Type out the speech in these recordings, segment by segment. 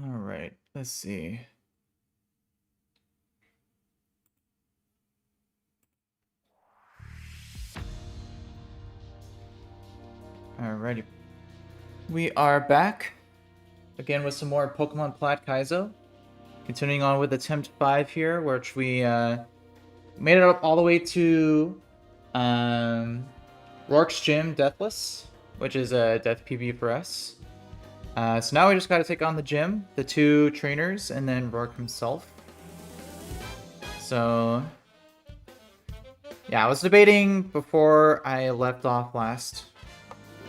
All right, let's see. Alrighty. We are back again with some more Pokemon Plat Kaizo. Continuing on with attempt 5 here, which we made it up all the way to Rourke's Gym Deathless, which is a death PB for us. So now we just gotta take on the gym, the 2 trainers, and then Rourke himself. So yeah, I was debating before I left off last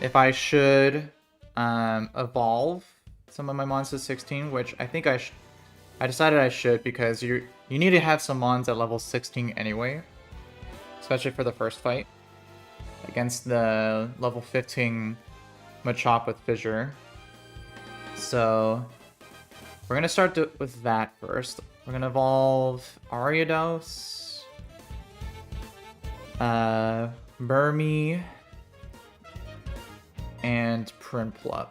if I should evolve some of my mons to 16, which I think I decided I should, because you need to have some mons at level 16 anyway, especially for the first fight against the level 15 Machop with Fissure. So we're gonna start with that first. We're gonna evolve Ariados, Burmy, and Prinplup,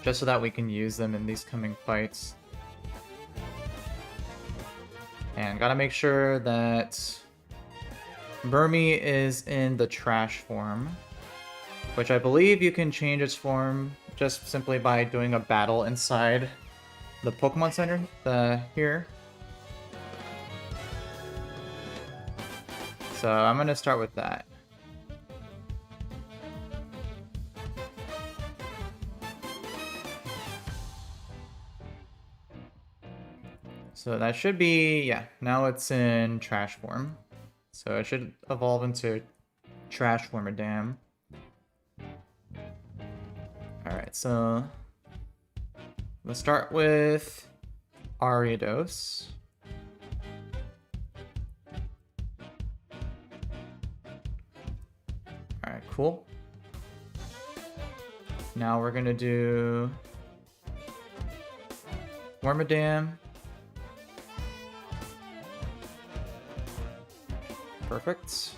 just so that we can use them in these coming fights. And gotta make sure that Burmy is in the trash form, which I believe you can change its form just simply by doing a battle inside the Pokemon Center here. So I'm gonna start with that. So that should be, yeah, now it's in trash form. So it should evolve into trash Wormadam. Alright, so let's start with Ariados. Alright, cool. Now we're gonna do Wormadam. Perfect.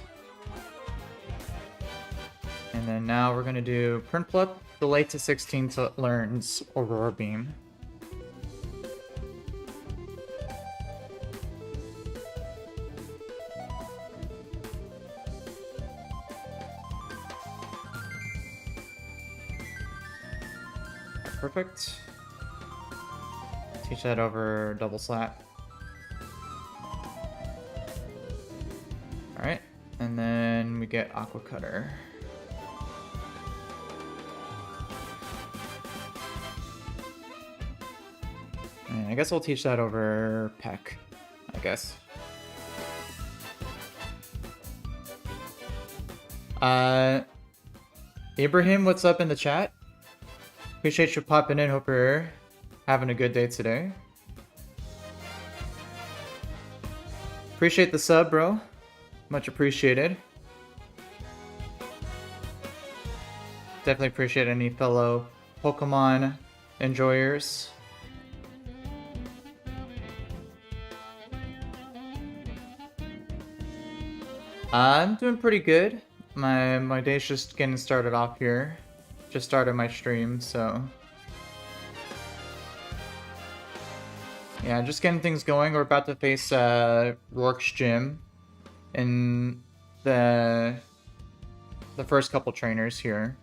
And then now we're gonna do Prinplup. Delay to 16 till it learns Aurora Beam. Perfect. Teach that over Double Slap. Alright, and then we get Aqua Cutter. And I guess we'll teach that over Peck, I guess. Ibrahim, what's up in the chat? Appreciate you popping in. Hope you're having a good day today. Appreciate the sub, bro. Much appreciated. Definitely appreciate any fellow Pokemon enjoyers. I'm doing pretty good. My day's just getting started off here. Just started my stream, so yeah, just getting things going. We're about to face Rourke's Gym in the first couple trainers here.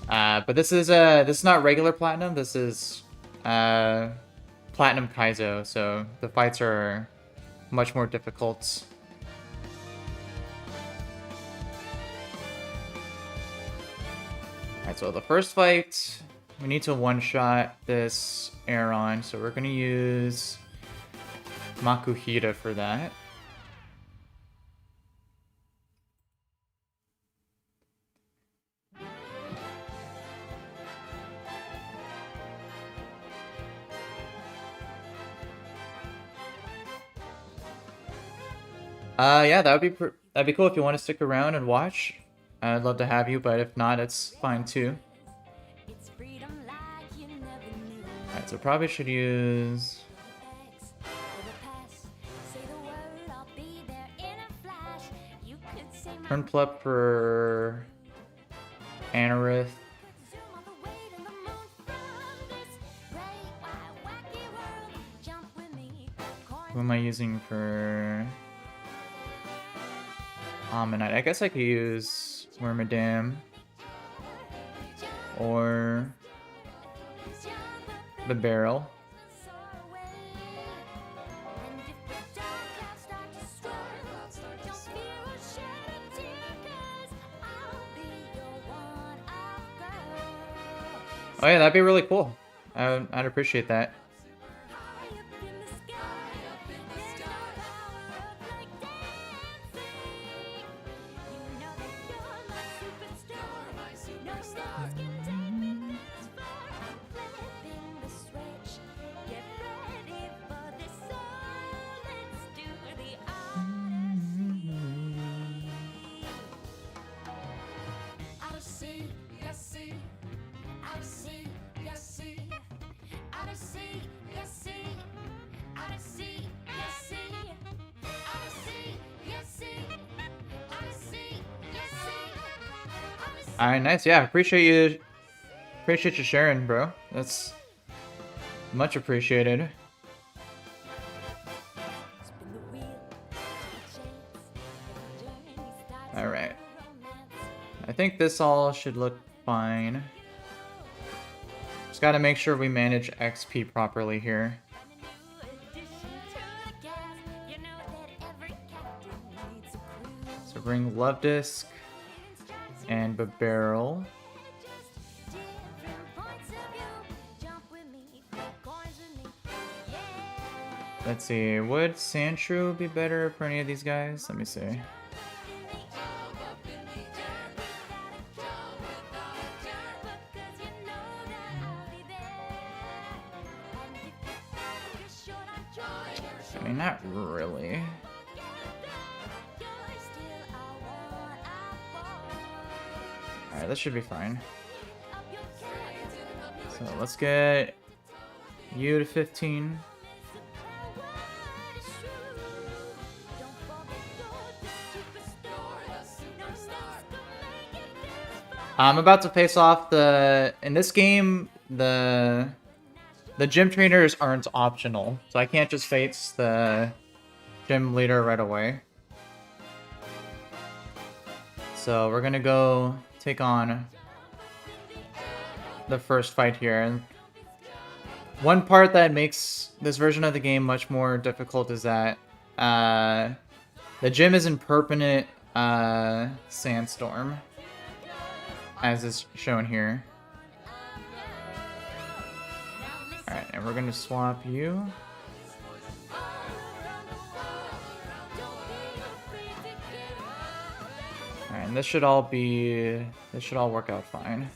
But this is not regular Platinum. This is Platinum Kaizo, so the fights are much more difficult. Alright, so the first fight, we need to one-shot this Aeron, so we're gonna use Makuhita for that. Yeah, that'd be cool if you want to stick around and watch. I'd love to have you, but if not, it's fine too. Alright, so probably should use Prinplup for Anorith. am I using for Ammonite? I guess I could use Wormadam or the barrel. Oh yeah, that'd be really cool. I'd appreciate that. Alright, nice. Yeah, appreciate you sharing, bro. That's much appreciated. Alright. I think this all should look fine. Just gotta make sure we manage XP properly here. So bring Love Disc and the barrel. Let's see, would Sandshrew be better for any of these guys? Let me see. I mean, not really. Alright, this should be fine. So let's get you to 15. I'm about to face off in this game, the gym trainers aren't optional, so I can't just face the gym leader right away. So we're gonna go take on the first fight here. And one part that makes this version of the game much more difficult is that the gym is in permanent sandstorm, as is shown here. Alright, and we're gonna swap you. Alright, and this should all work out fine.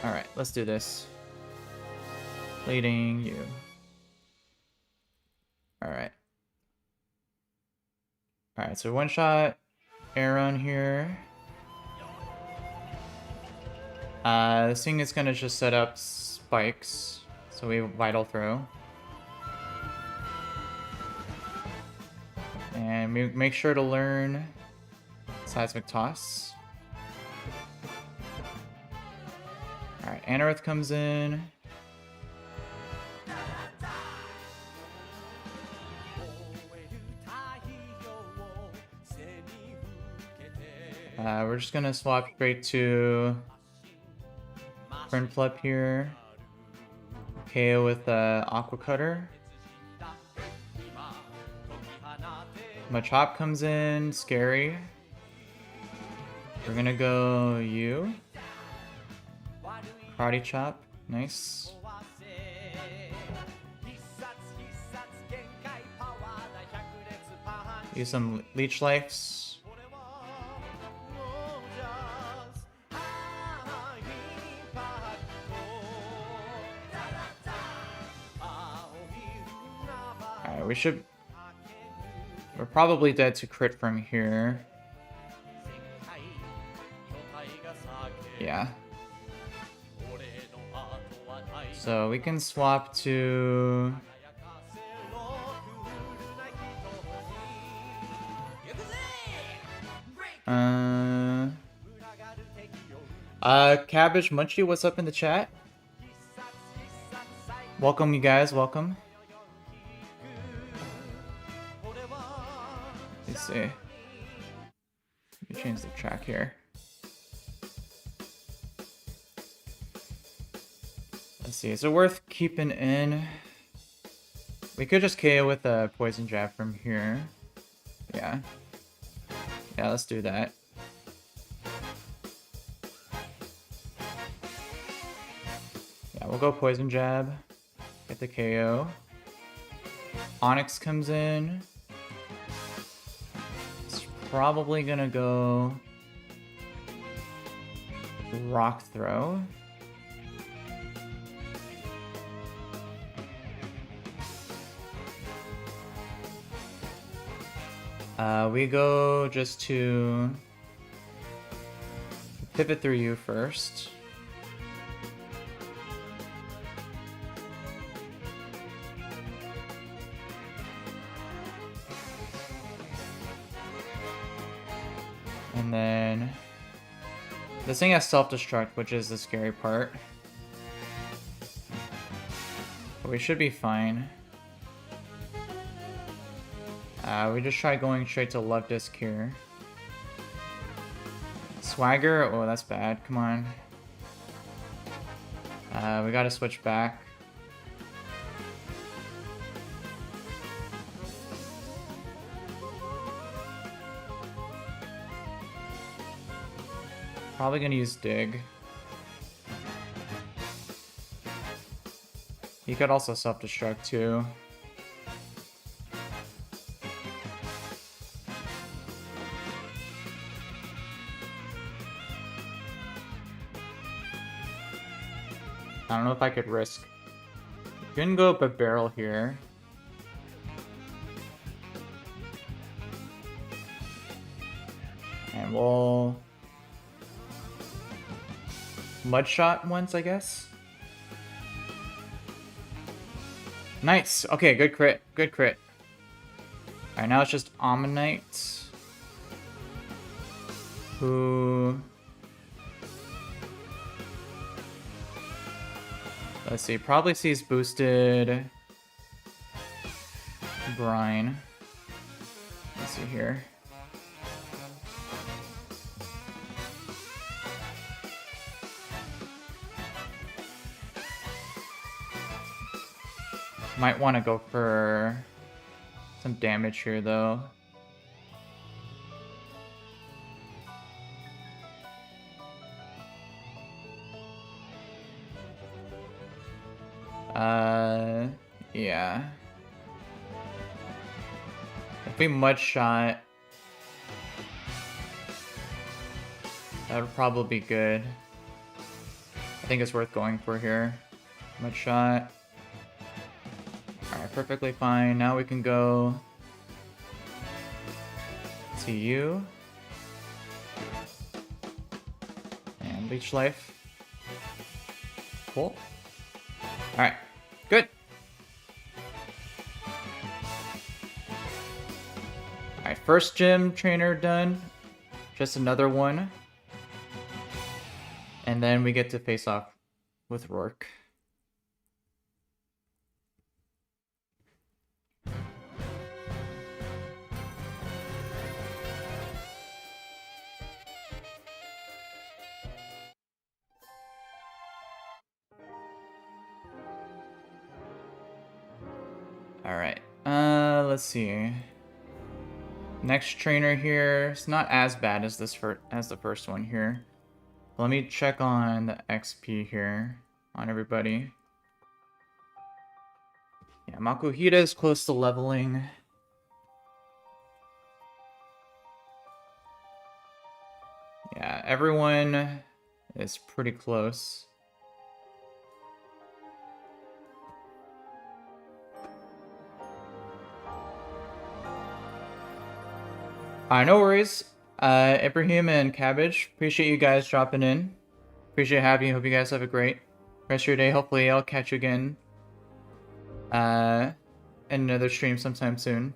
Alright, let's do this. Leading you. Alright. Alright, so one shot Aaron here. This thing is gonna just set up spikes. So we Vital Throw. And we make sure to learn Seismic Toss. Alright, Anorith comes in. We're just gonna swap straight to Fernflup here. KO with Aqua Cutter. Machop comes in, scary. We're gonna go you. Karate Chop, nice. Use some Leech Lives. Alright, we're probably dead to crit from here. Yeah. So we can swap to... Cabbage Munchie, what's up in the chat? Welcome, you guys, welcome. Let's see. Let me change the track here. Let's see, is it worth keeping in? We could just KO with a poison jab from here. Yeah. Yeah, let's do that. Yeah, we'll go poison jab. Get the KO. Onyx comes in. It's probably gonna go rock throw. We go just to pivot through you first. And then this thing has self-destruct, which is the scary part. But we should be fine. We just try going straight to love disc here. Swagger? Oh, that's bad. Come on. We gotta switch back. Probably gonna use dig. He could also self-destruct too. I don't know if I could risk. You can go up a barrel here. And we'll mud shot once, I guess. Nice. Okay, good crit. Good crit. Alright, now it's just Ammonite. Who... Let's see, probably sees boosted brine. Let's see here. Might want to go for some damage here though. Yeah. If we mud shot, that would probably be good. I think it's worth going for here. Mud shot. Alright, perfectly fine. Now we can go to you. And leech life. Cool. Alright, good. Alright, first gym trainer done. Just another one. And then we get to face off with Rourke. Alright, let's see. Next trainer here, it's not as bad as the first one here. Let me check on the XP here on everybody. Yeah, Makuhita is close to leveling. Yeah, everyone is pretty close. No worries. Ibrahim and Cabbage, appreciate you guys dropping in. Appreciate having you. Hope you guys have a great rest of your day. Hopefully I'll catch you again in another stream sometime soon.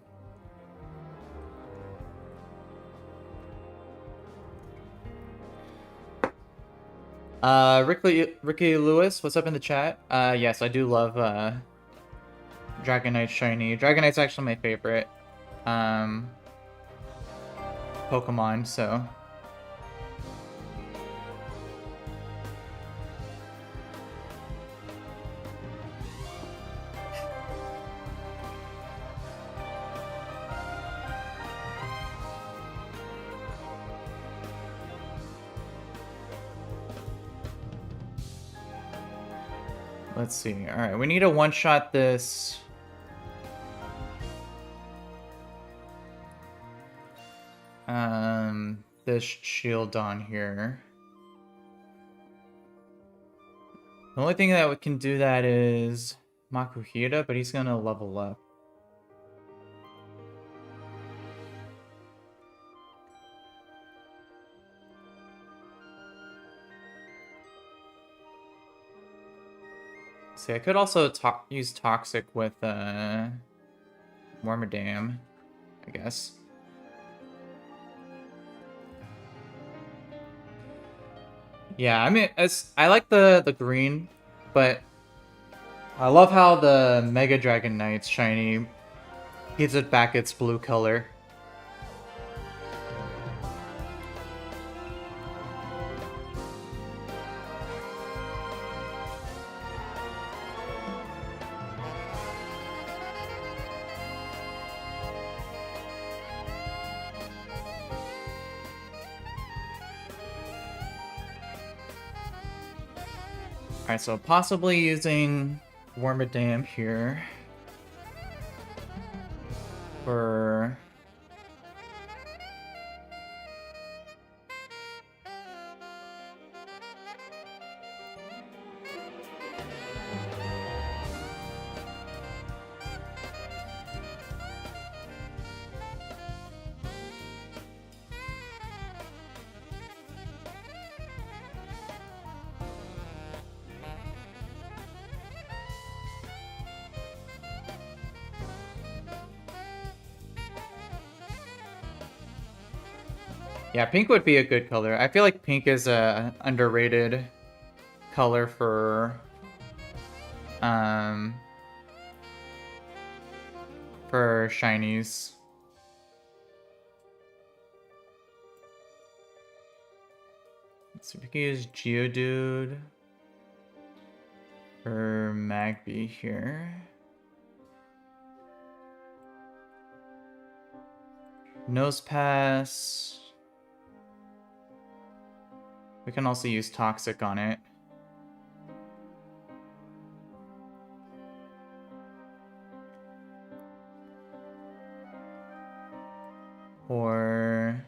Ricky Lewis, what's up in the chat? Yes, I do love Dragonite Shiny. Dragonite's actually my favorite Pokemon, so. Let's see. Alright, we need to one-shot this. This shield on here. The only thing that we can do that is Makuhita, but he's gonna level up. See, I could also use Toxic with Wormadam, I guess. Yeah, I mean, I like the green, but I love how the Mega Dragonite's shiny gives it back its blue color. Alright, so possibly using Wormadam here for yeah, pink would be a good color. I feel like pink is a underrated color for shinies. Let's see if we can use Geodude for Magby here. Nose Pass. We can also use Toxic on it. Or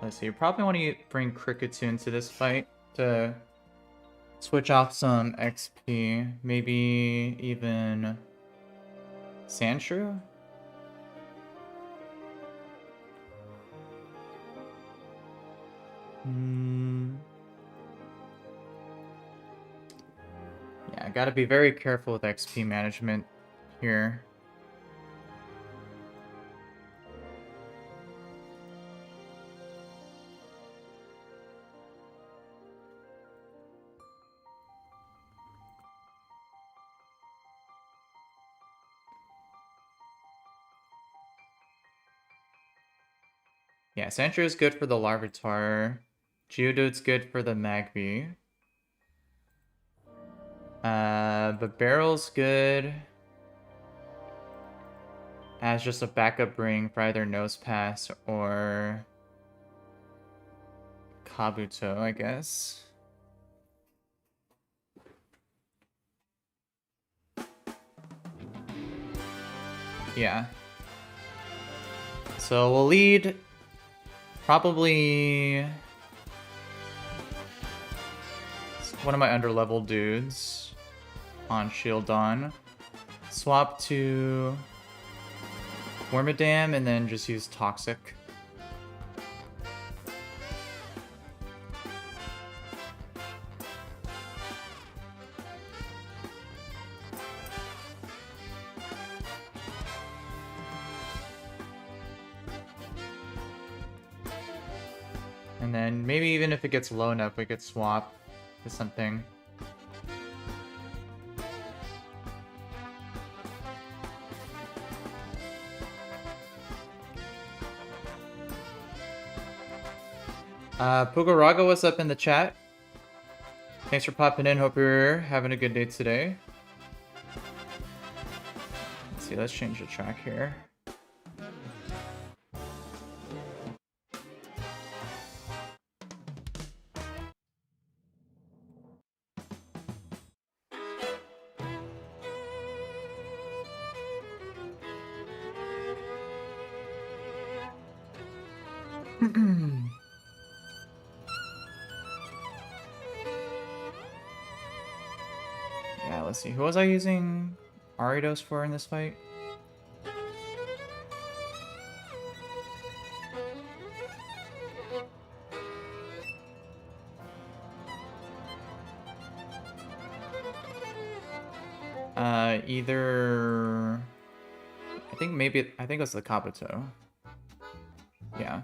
let's see, you probably want to bring Kricketune into this fight to switch off some XP. Maybe even Sandshrew? Yeah, I gotta be very careful with XP management here. Yeah, Sandshrew is good for the Larvitar. Geodude's good for the Magby. But Barrel's good as just a backup ring for either Nose Pass or Kabuto, I guess. Yeah. So we'll lead probably one of my underleveled dudes. on shield on. Swap to Wormadam and then just use Toxic. And then maybe even if it gets low enough, we could swap to something. Pugaraga, what's up in the chat? Thanks for popping in. Hope you're having a good day today. Let's see, let's change the track here. Yeah, let's see. Who was I using Aridos for in this fight? Either... I think it's the Kabuto. Yeah.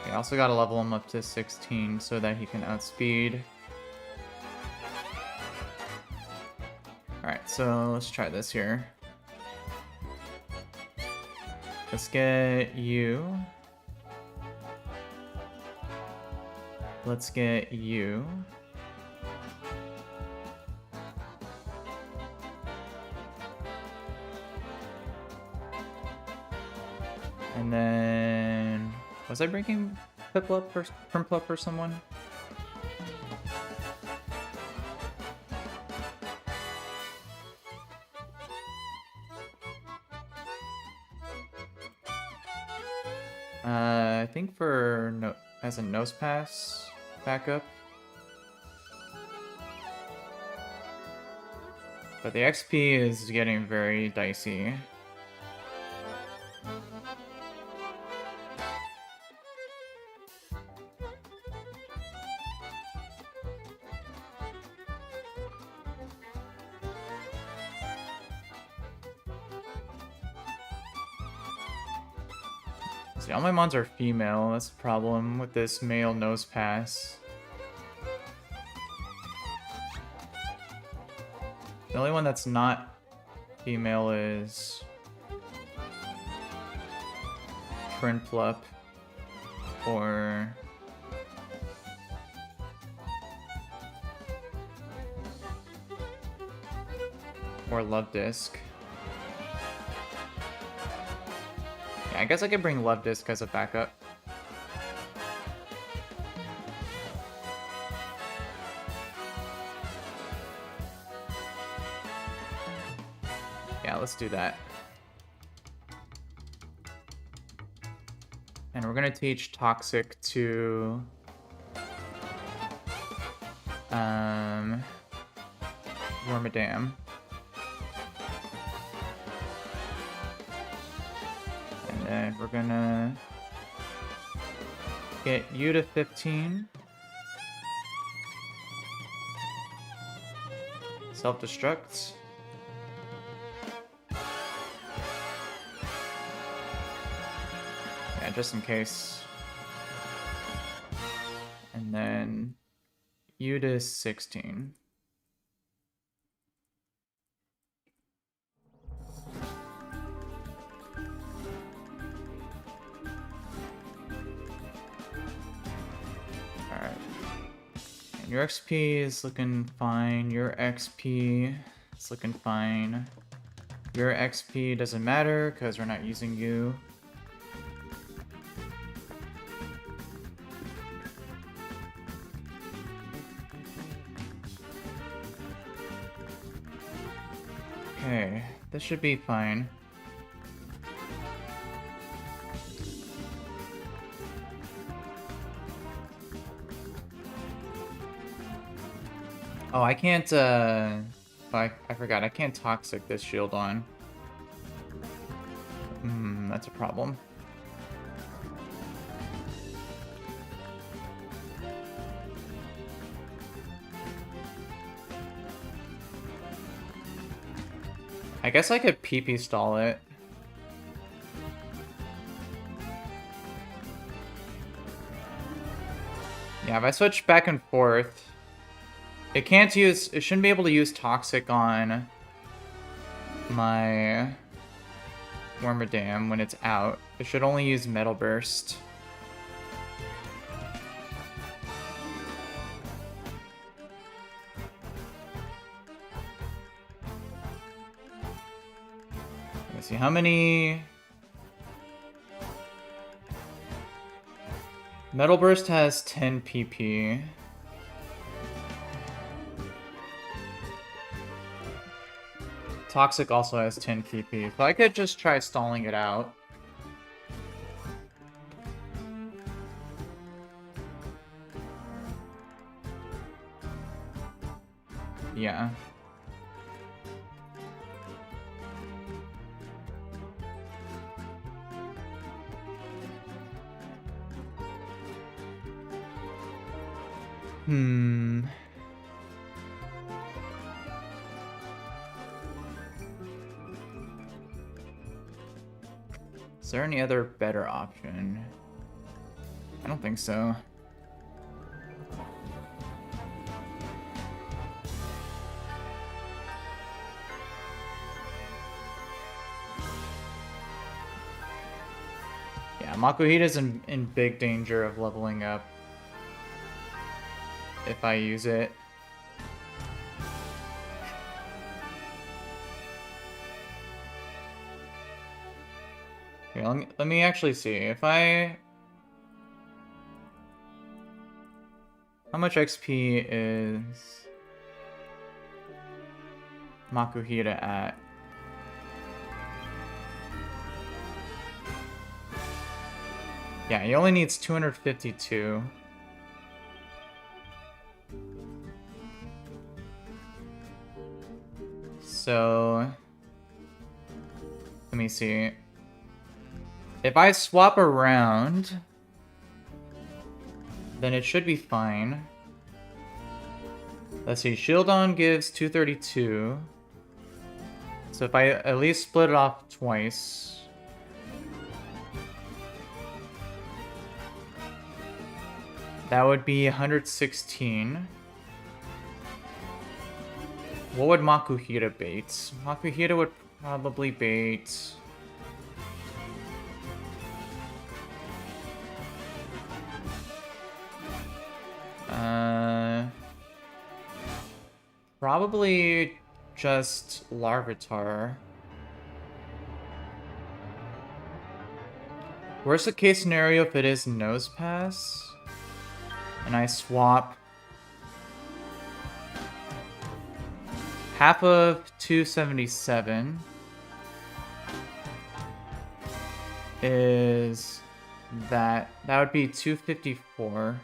I also gotta level him up to 16 so that he can outspeed. Alright, so let's try this here. Let's get you. Let's get you. And then... was I breaking Piplup or Primplup or someone? I think for no, as a nose pass backup. But the XP is getting very dicey. See, all my mons are female. That's the problem with this male nose pass. The only one that's not female is Primplup or Love Disc. Yeah, I guess I could bring Love Disc as a backup. Yeah, let's do that. And we're gonna teach Toxic to Wormadam. And then we're gonna get you to 15. Self-destruct. Yeah, just in case. And then you to 16. Your XP is looking fine. Your XP is looking fine. Your XP doesn't matter because we're not using you. Okay, this should be fine. Oh, I can't, I forgot, I can't toxic this shield on. That's a problem. I guess I could PP stall it. Yeah, if I switch back and forth, it shouldn't be able to use Toxic on my Wormadam when it's out. It should only use Metal Burst. Let me see, how many... Metal Burst has 10 PP. Toxic also has 10 PP, so I could just try stalling it out. Yeah. Is there any other better option? I don't think so. Yeah, Makuhita's in big danger of leveling up if I use it. Okay, let me actually see. If I... How much XP is Makuhita at? Yeah, he only needs 252. So... Let me see. If I swap around, then it should be fine. Let's see, Shieldon gives 232. So if I at least split it off twice. That would be 116. What would Makuhita bait? Makuhita would probably bait... Probably just Larvitar. Worst case scenario if it is Nose Pass, and I swap half of 277 is that would be 254.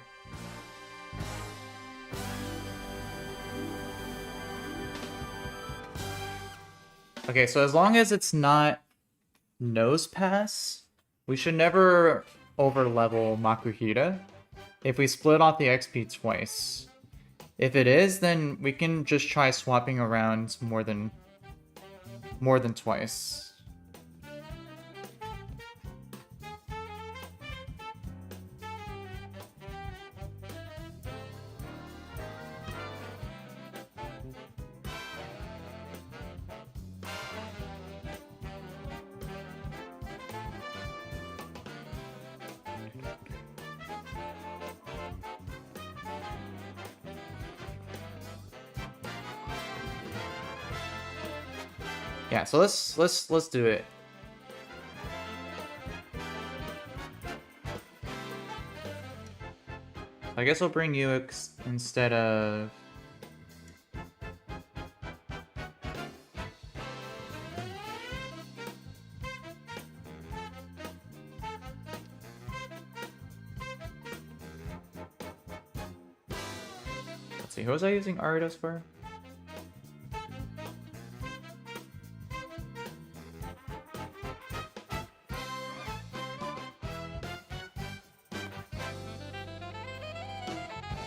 Okay, so as long as it's not Nose Pass, we should never over-level Makuhita if we split off the XP twice. If it is, then we can just try swapping around more than twice. Yeah, so let's do it. I guess I'll bring you instead of... Let's see, who was I using Aridos for?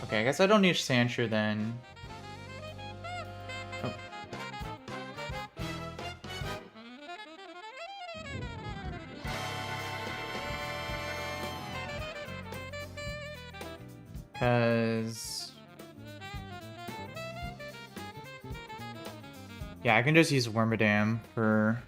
Okay, I guess I don't need Sandshrew then. Oh. Because... yeah, I can just use Wormadam for...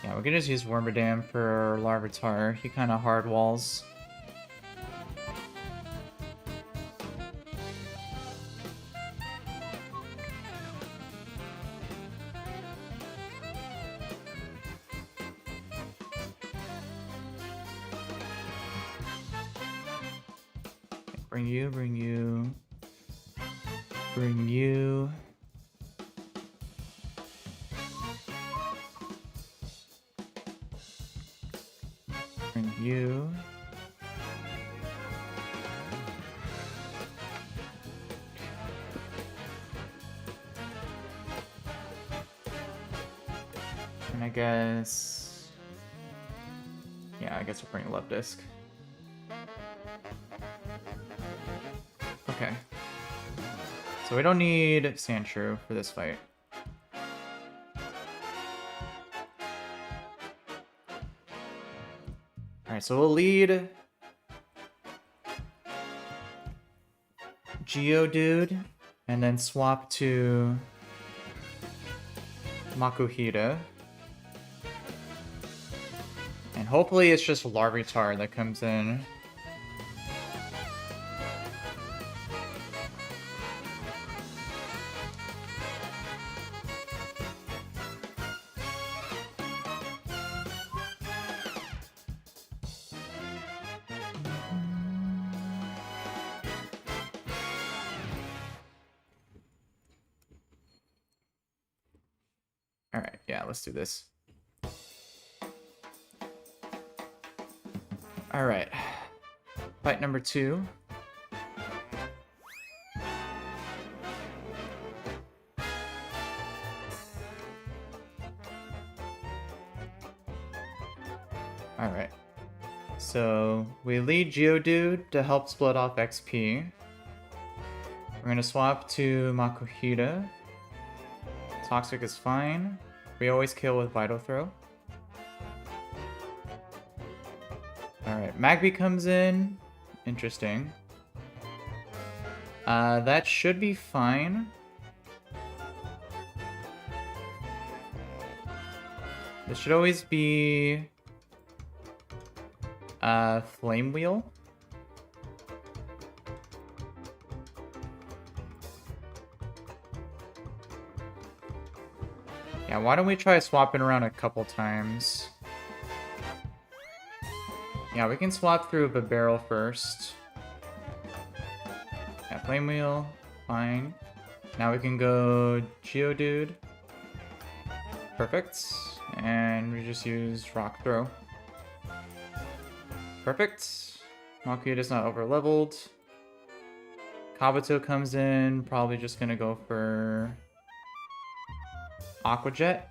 Yeah, we can just use Wormadam for Larvitar. He kind of hard walls. Bring you, bring you. Bring you. Bring you. And I guess... yeah, I guess we'll bring Love Disc. Okay. So we don't need Sandshrew for this fight. Alright, so we'll lead Geodude and then swap to Makuhita. And hopefully it's just Larvitar that comes in. Alright, yeah, let's do this. Alright. Fight number 2. Alright. So, we lead Geodude to help split off XP. We're gonna swap to Makuhita. Toxic is fine. We always kill with Vital Throw. Alright, Magby comes in. Interesting. That should be fine. This should always be... Flame Wheel. Yeah, why don't we try swapping around a couple times? Yeah, we can swap through the barrel first. Yeah, Flame Wheel, fine. Now we can go Geodude. Perfect. And we just use Rock Throw. Perfect. Makuhita's not over leveled. Kabuto comes in, probably just gonna go for Aqua Jet.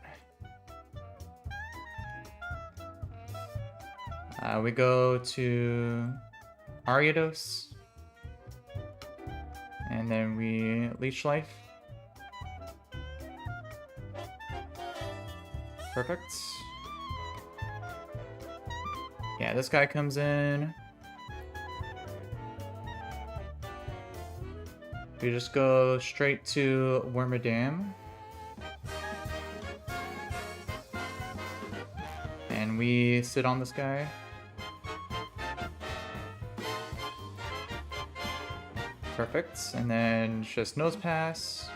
We go to Ariados. And then we Leech Life. Perfect. Yeah, this guy comes in. We just go straight to Wormadam. And we sit on this guy. Perfect. And then just nose pass.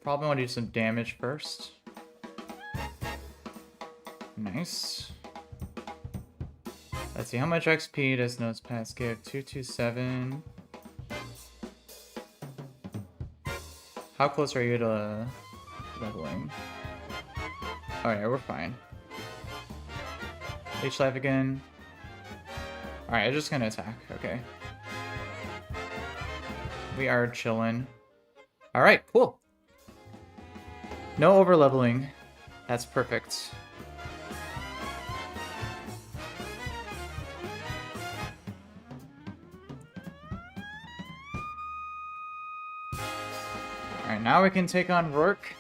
Probably want to do some damage first. Nice. Let's see, how much XP does nose pass give? 227. How close are you to leveling? Alright, we're fine. H life again. Alright, I'm just gonna attack. Okay. We are chilling. Alright, cool. No over leveling. That's perfect. Alright, now we can take on Rourke.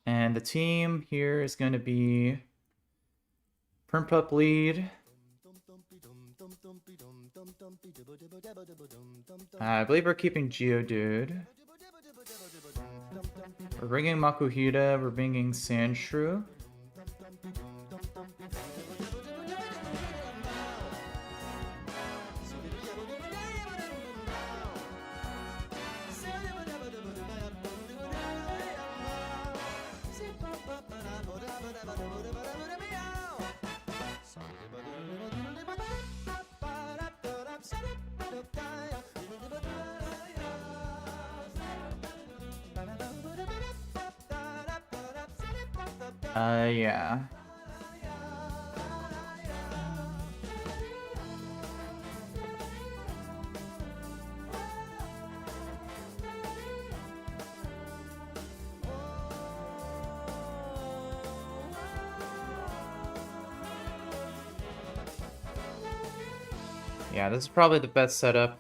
And the team here is going to be Permpup lead. I believe we're keeping Geodude. We're bringing Makuhita, we're bringing Sandshrew. Yeah. Yeah, this is probably the best setup.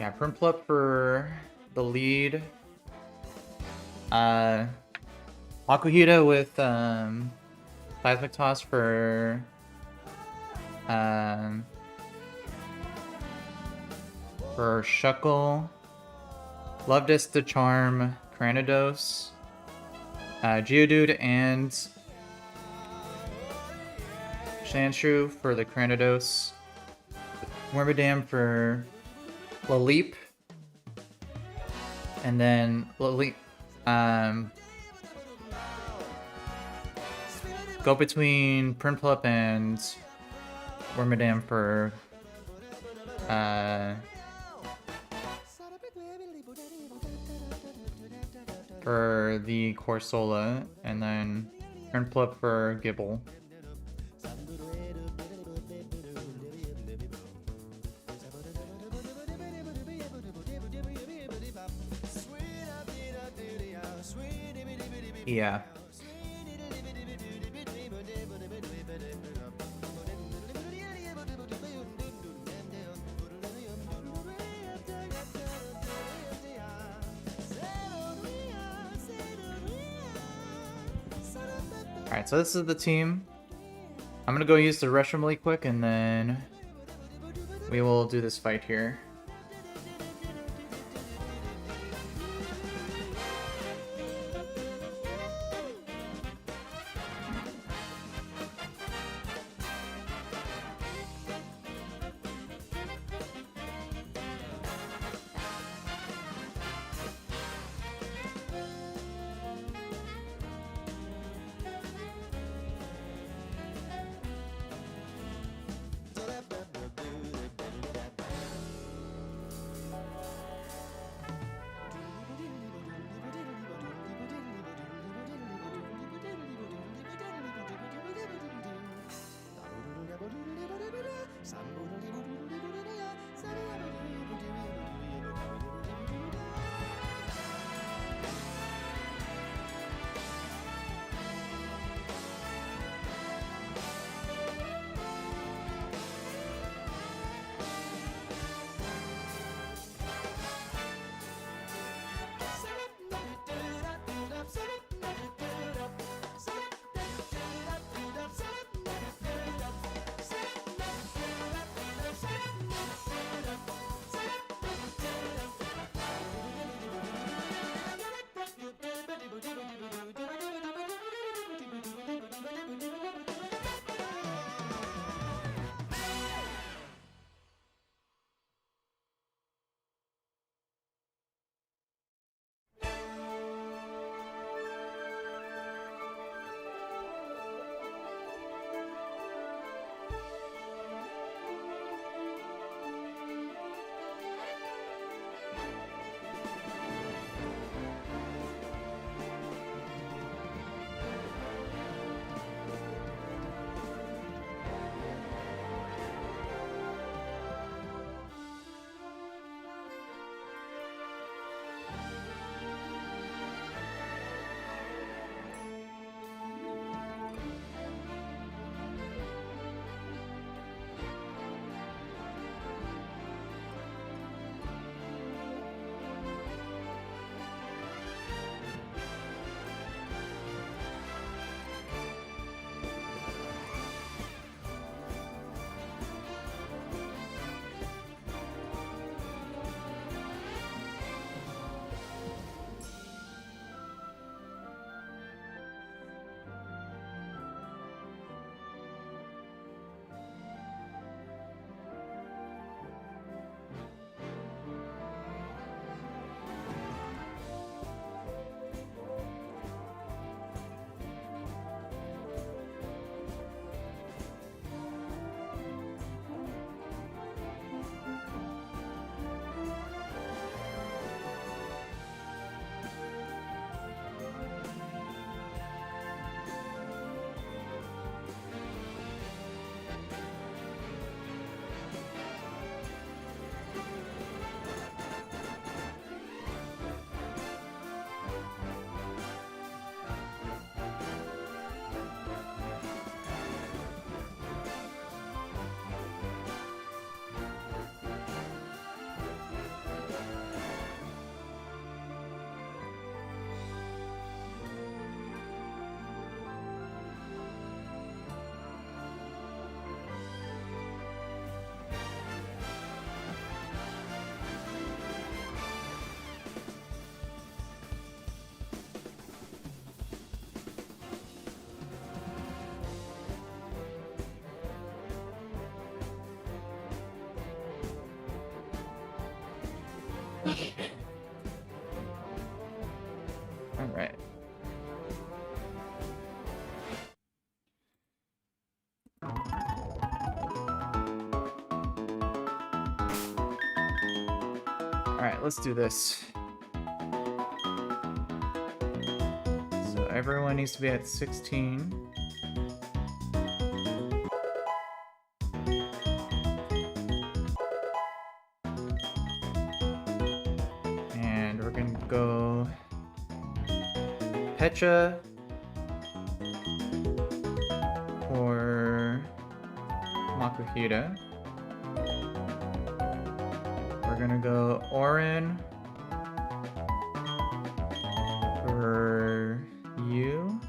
Yeah, Permpup for the lead. Makuhita with Seismic Toss for Shuckle. Love Disc to charm Cranidos. Geodude and Sandshrew for the Cranidos. Wormadam for Laleep. And then Laleep. Go between Permpup and Wormadam for the Corsola, and then Permpup for Gibble. Yeah. Alright, so this is the team. I'm gonna go use the restroom really quick, and then we will do this fight here. Alright, let's do this. So everyone needs to be at 16. And we're gonna go Pecha for Makuhita. We're gonna go Orin for you.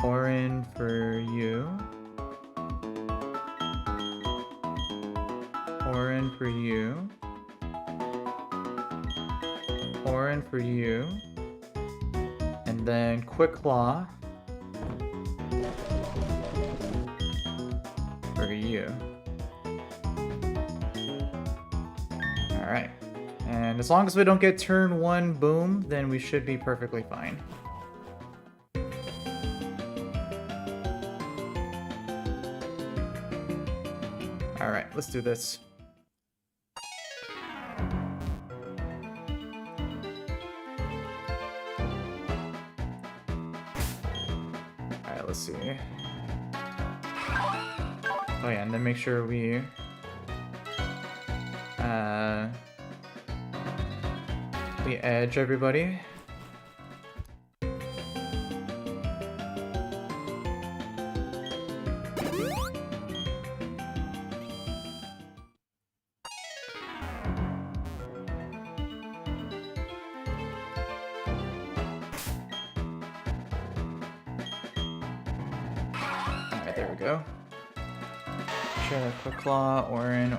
Orin for you. Orin for you. Orin for you. And then Quick Claw for you. Alright. And as long as we don't get turn 1 boom, then we should be perfectly fine. Alright, let's do this. Alright, let's see. Oh yeah, and then make sure we edge everybody. Alright, there we go. Share that Quick Claw, Orin.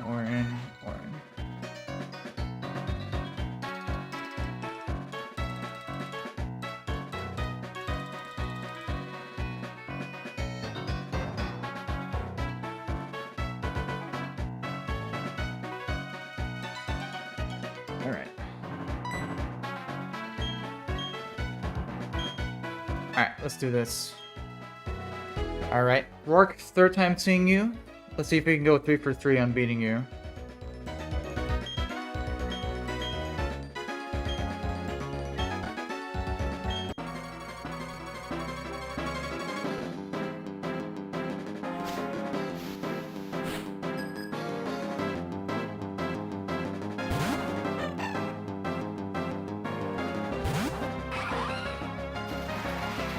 Alright, let's do this. Alright, Rourke, third time seeing you. Let's see if we can go 3 for 3 on beating you.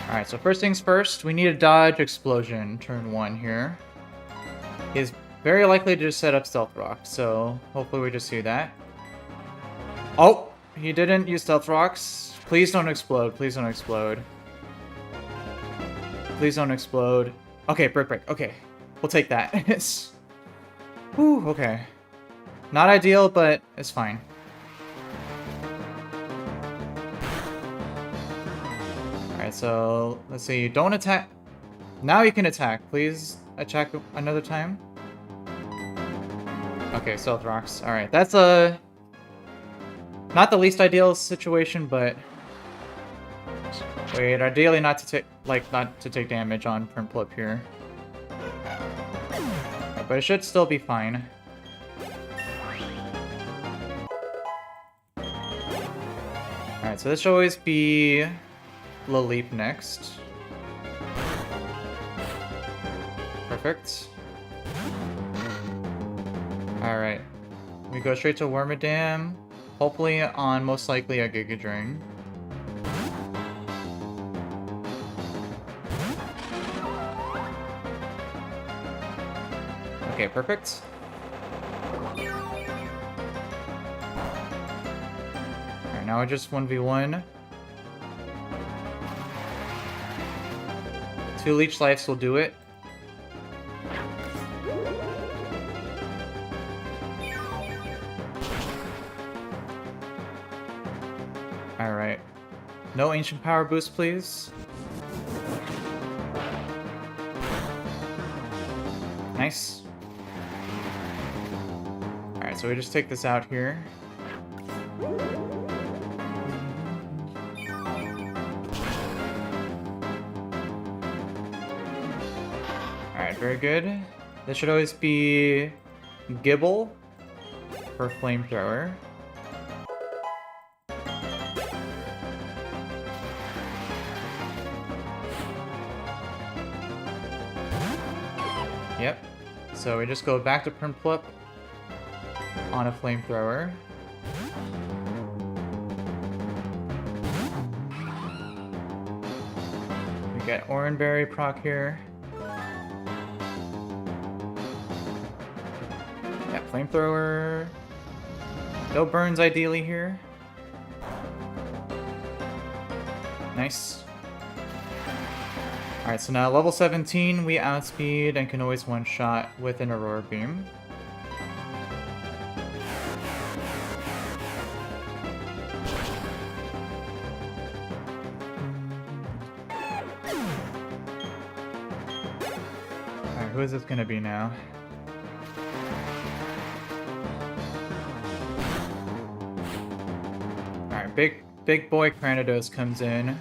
Alright, so first things first, we need a dodge explosion turn 1 here. He's very likely to just set up Stealth Rock, so hopefully we just see that. Oh! He didn't use Stealth Rocks. Please don't explode. Please don't explode. Please don't explode. Okay, brick. Okay. We'll take that. Whew, okay. Not ideal, but it's fine. Alright, so let's see. Don't attack. Now you can attack. Please attack another time. Okay, Stealth Rocks. Alright, that's a... not the least ideal situation, but... wait, ideally not to take... not to take damage on Print Flip here. But it should still be fine. Alright, so this should always be Laleep next. Perfect. Alright. We go straight to Wormadam. Hopefully on most likely a Giga Drain. Okay, perfect. Alright, now I just 1v1. 2 Leech Lives will do it. Alright. No Ancient Power boost, please. Nice. Alright, so we just take this out here. Alright, very good. This should always be Gibble. for Flamethrower. Yep. So we just go back to Prinplup on a Flamethrower. We get Oranberry proc here. Yeah, Flamethrower. No burns ideally here. Nice. Alright, so now level 17, we outspeed and can always one-shot with an Aurora Beam. Alright, who is this gonna be now? Alright, big boy Cranidos comes in.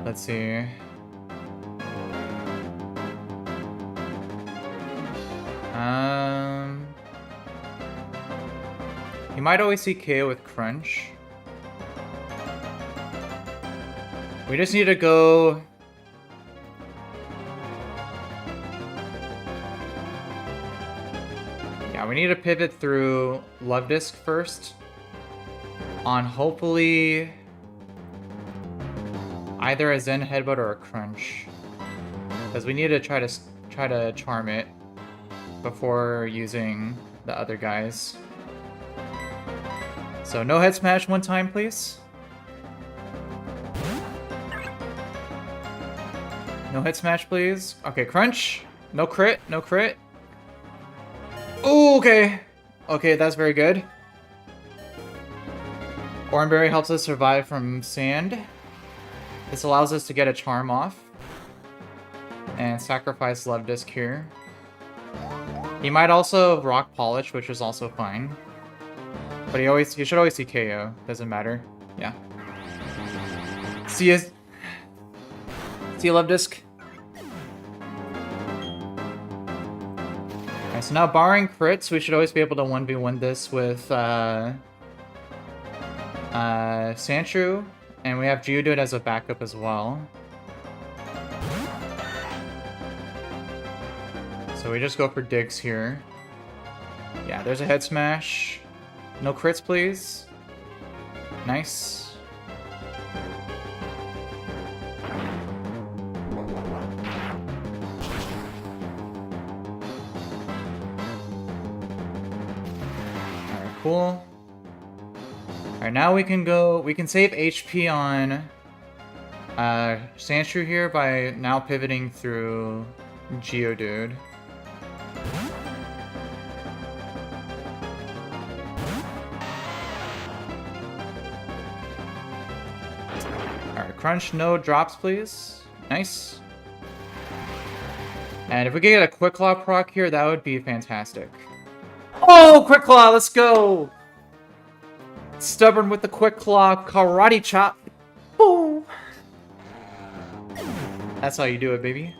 Let's see. You might always see KO with Crunch. We just need to go... Yeah, we need to pivot through Love Disc first. On hopefully... either a Zen Headbutt or a Crunch. Because we need to try to charm it before using the other guys. So no head smash one time, please. No head smash, please. Okay, Crunch. No crit, no crit. Ooh, okay. Okay, that's very good. Oranberry helps us survive from sand. This allows us to get a charm off. And sacrifice Love Disc here. He might also rock Polish, which is also fine. But he should always see KO. Doesn't matter. Yeah. See you, Love Disc. Alright, so now barring crits, we should always be able to 1v1 this with Sandshrew. And we have Geodude as a backup as well. So we just go for digs here. Yeah, there's a head smash. No crits, please. Nice. Alright, cool. Alright, now we can save HP on Sandshrew here by now pivoting through Geodude. Alright, Crunch, no drops, please. Nice. And if we could get a Quick Claw proc here, that would be fantastic. Oh, Quick Claw, let's go! Stubborn with the Quick Claw, Karate Chop. Boom! That's how you do it, baby.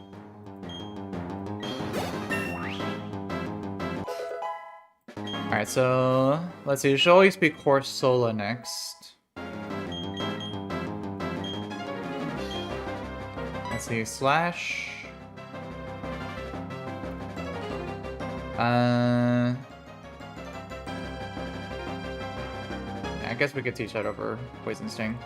Alright, so let's see. It should always be Corsola next. Let's see. Slash. I guess we could teach that over Poison Sting.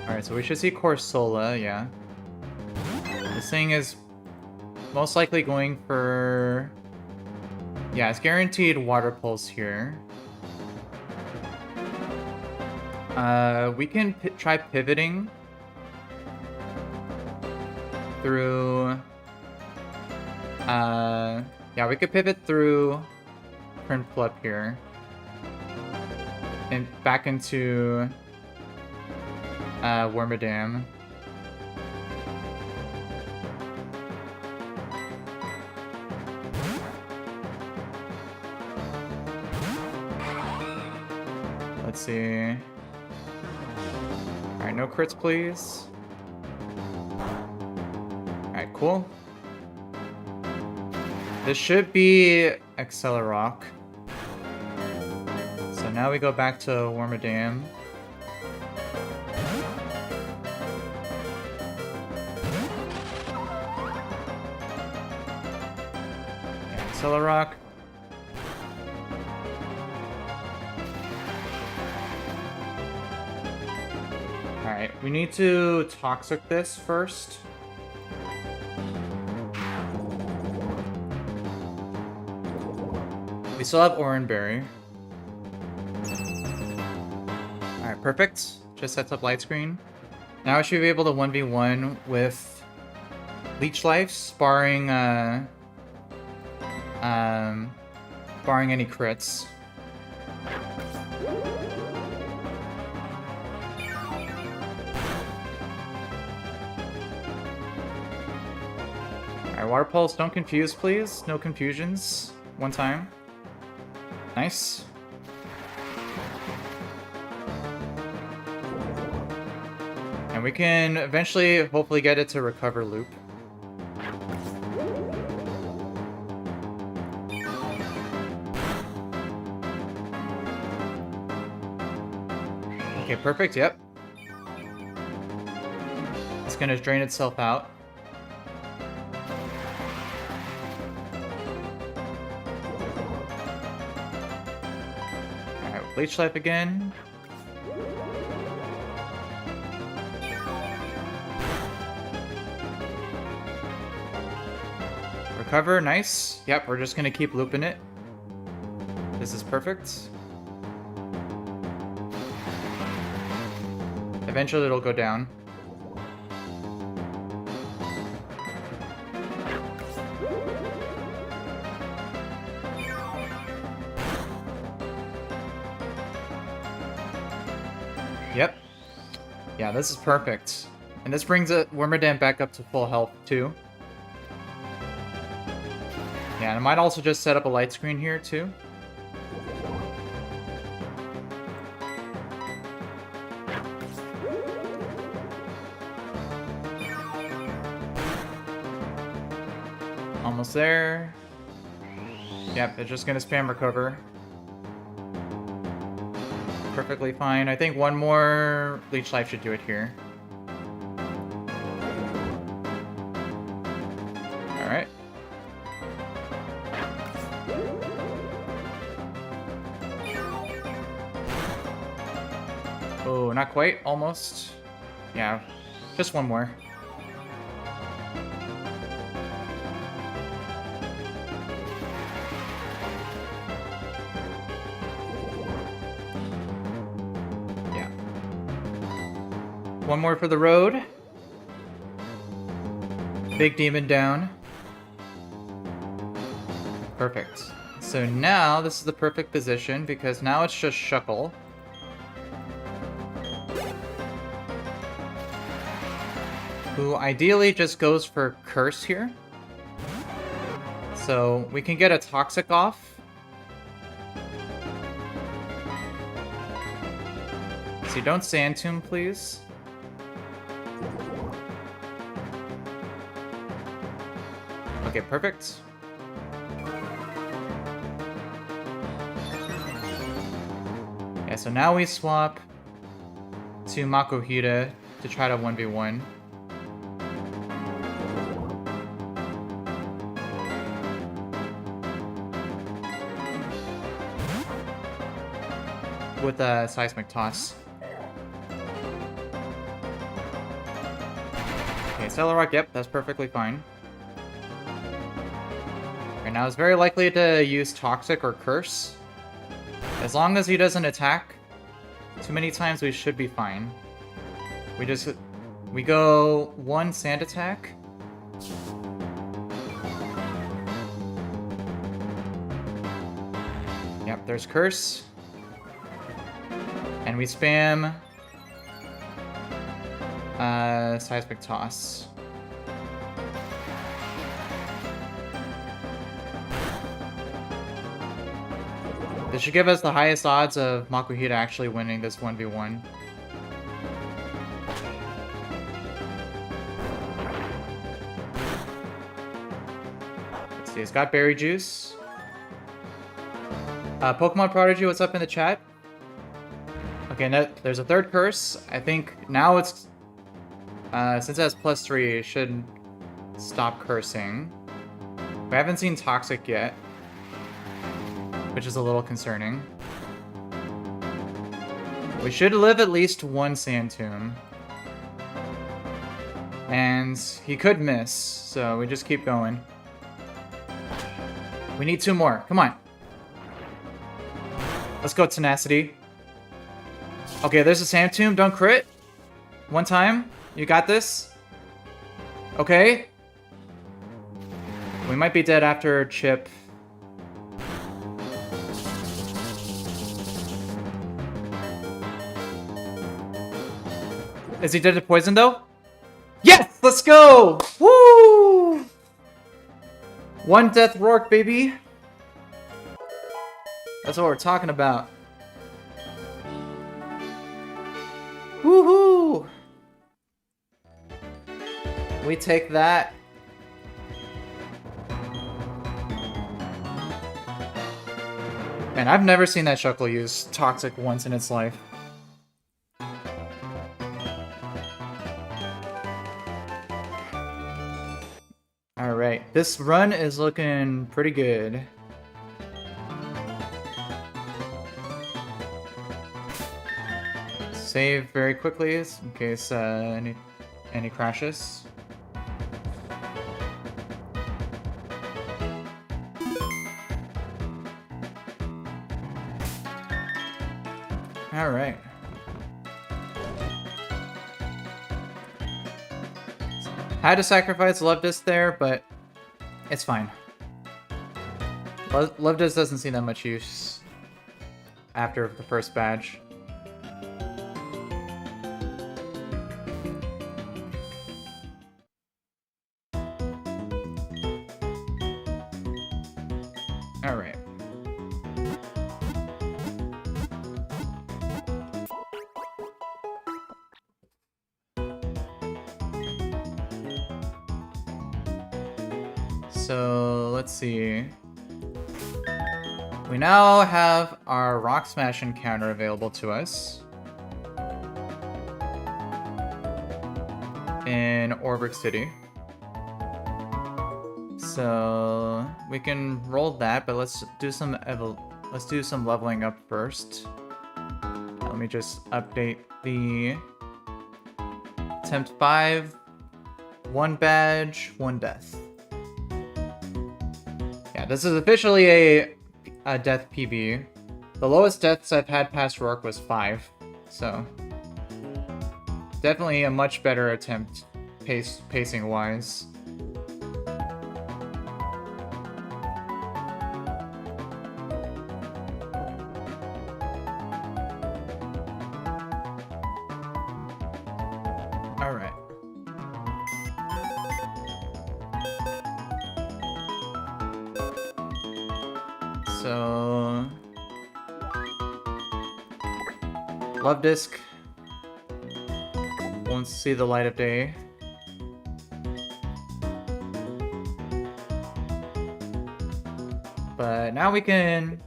Alright, so we should see Corsola, yeah. This thing is most likely going for... Yeah, it's guaranteed Water Pulse here. We can try pivoting through... yeah, we could pivot through Prinplup here. And back into... Wormadam. Let's see. Alright, no crits, please. Alright, cool. This should be Accelerock. So now we go back to Wormadam. Accelerock. Alright, we need to Toxic this first. We still have Oranberry. Alright, perfect. Just sets up Light Screen. Now I should be able to 1v1 with Leech Life, barring any crits. Alright, Water Pulse, don't confuse, please. No confusions. One time. Nice. And we can eventually, hopefully, get it to recover loop. Okay, perfect, yep. It's gonna drain itself out. Alright, Leech Life again. Recover, nice. Yep, we're just gonna keep looping it. This is perfect. Eventually it'll go down. Yep. Yeah, this is perfect. And this brings Wormadam back up to full health too. Yeah, and I might also just set up a light screen here too. Almost there. Yep, it's just gonna spam recover. Perfectly fine. I think one more Leech Life should do it here. Alright. Oh, not quite. Almost. Yeah, just one more. One more for the road. Big demon down. Perfect. So now this is the perfect position because now it's just Shuckle. Who ideally just goes for Curse here. So we can get a Toxic off. So don't Sand Tomb, please. Okay, perfect. Yeah, so now we swap to Makuhita to try to 1v1. With a Seismic Toss. Okay, Accelerock, yep, that's perfectly fine. Right now, it's very likely to use Toxic or Curse. As long as he doesn't attack too many times, we should be fine. We go one Sand Attack. Yep, there's Curse. And we spam Seismic Toss. This should give us the highest odds of Makuhita actually winning this 1v1. See, it's got berry juice. Pokemon Prodigy, what's up in the chat? Okay, there's a third curse. I think now it's... since it has +3, it should stop cursing. We haven't seen Toxic yet, which is a little concerning. We should live at least one Sand Tomb. And he could miss, so we just keep going. We need 2 more. Come on. Let's go, Tenacity. Okay, there's a Sand Tomb. Don't crit. 1 time. You got this. Okay. We might be dead after Chip. Is he dead to poison, though? Yes! Let's go! Woo! 1 death Rourke, baby. That's what we're talking about. Woohoo! We take that. Man, I've never seen that Shuckle use Toxic once in its life. Alright, this run is looking pretty good. Save very quickly in case any crashes. Alright. Had to sacrifice Lovedus there, but it's fine. Lovedus doesn't see that much use after the first badge. Alright. So, let's see. We now have our Rock Smash encounter available to us in Orbrick City. So we can roll that, but let's do some leveling up first. Let me just update the attempt 5, 1 badge, 1 death. Yeah, this is officially a death PB. The lowest deaths I've had past Rourke was 5, so definitely a much better attempt pacing wise. Alright. So Love Disc won't see the light of day. But now we can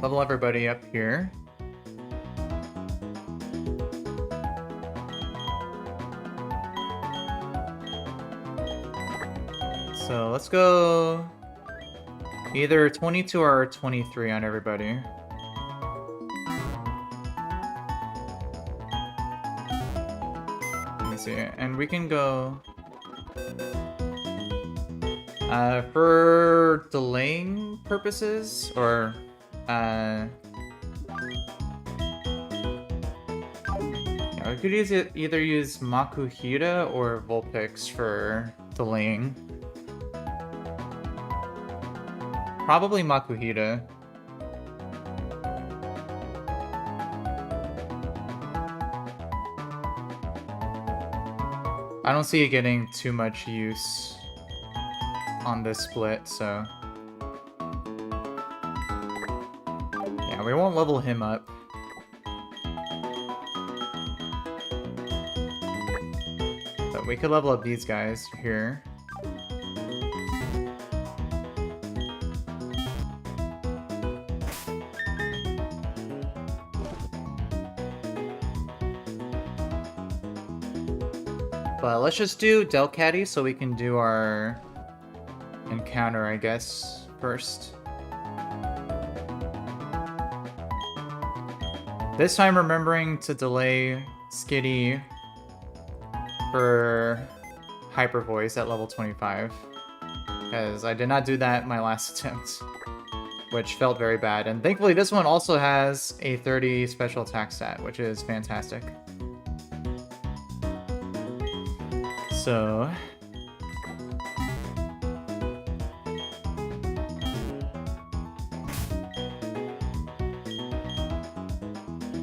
level everybody up here. So let's go either 22 or 23 on everybody. Let me see, and we can go for delaying purposes, or yeah, we could either use Makuhita or Vulpix for delaying. Probably Makuhita. I don't see it getting too much use on this split, so yeah, we won't level him up. But we could level up these guys here. But let's just do Delcatty so we can do our encounter, I guess, first. This time remembering to delay Skitty for Hyper Voice at level 25. Because I did not do that in my last attempt, which felt very bad. And thankfully this one also has a 30 special attack stat, which is fantastic. So...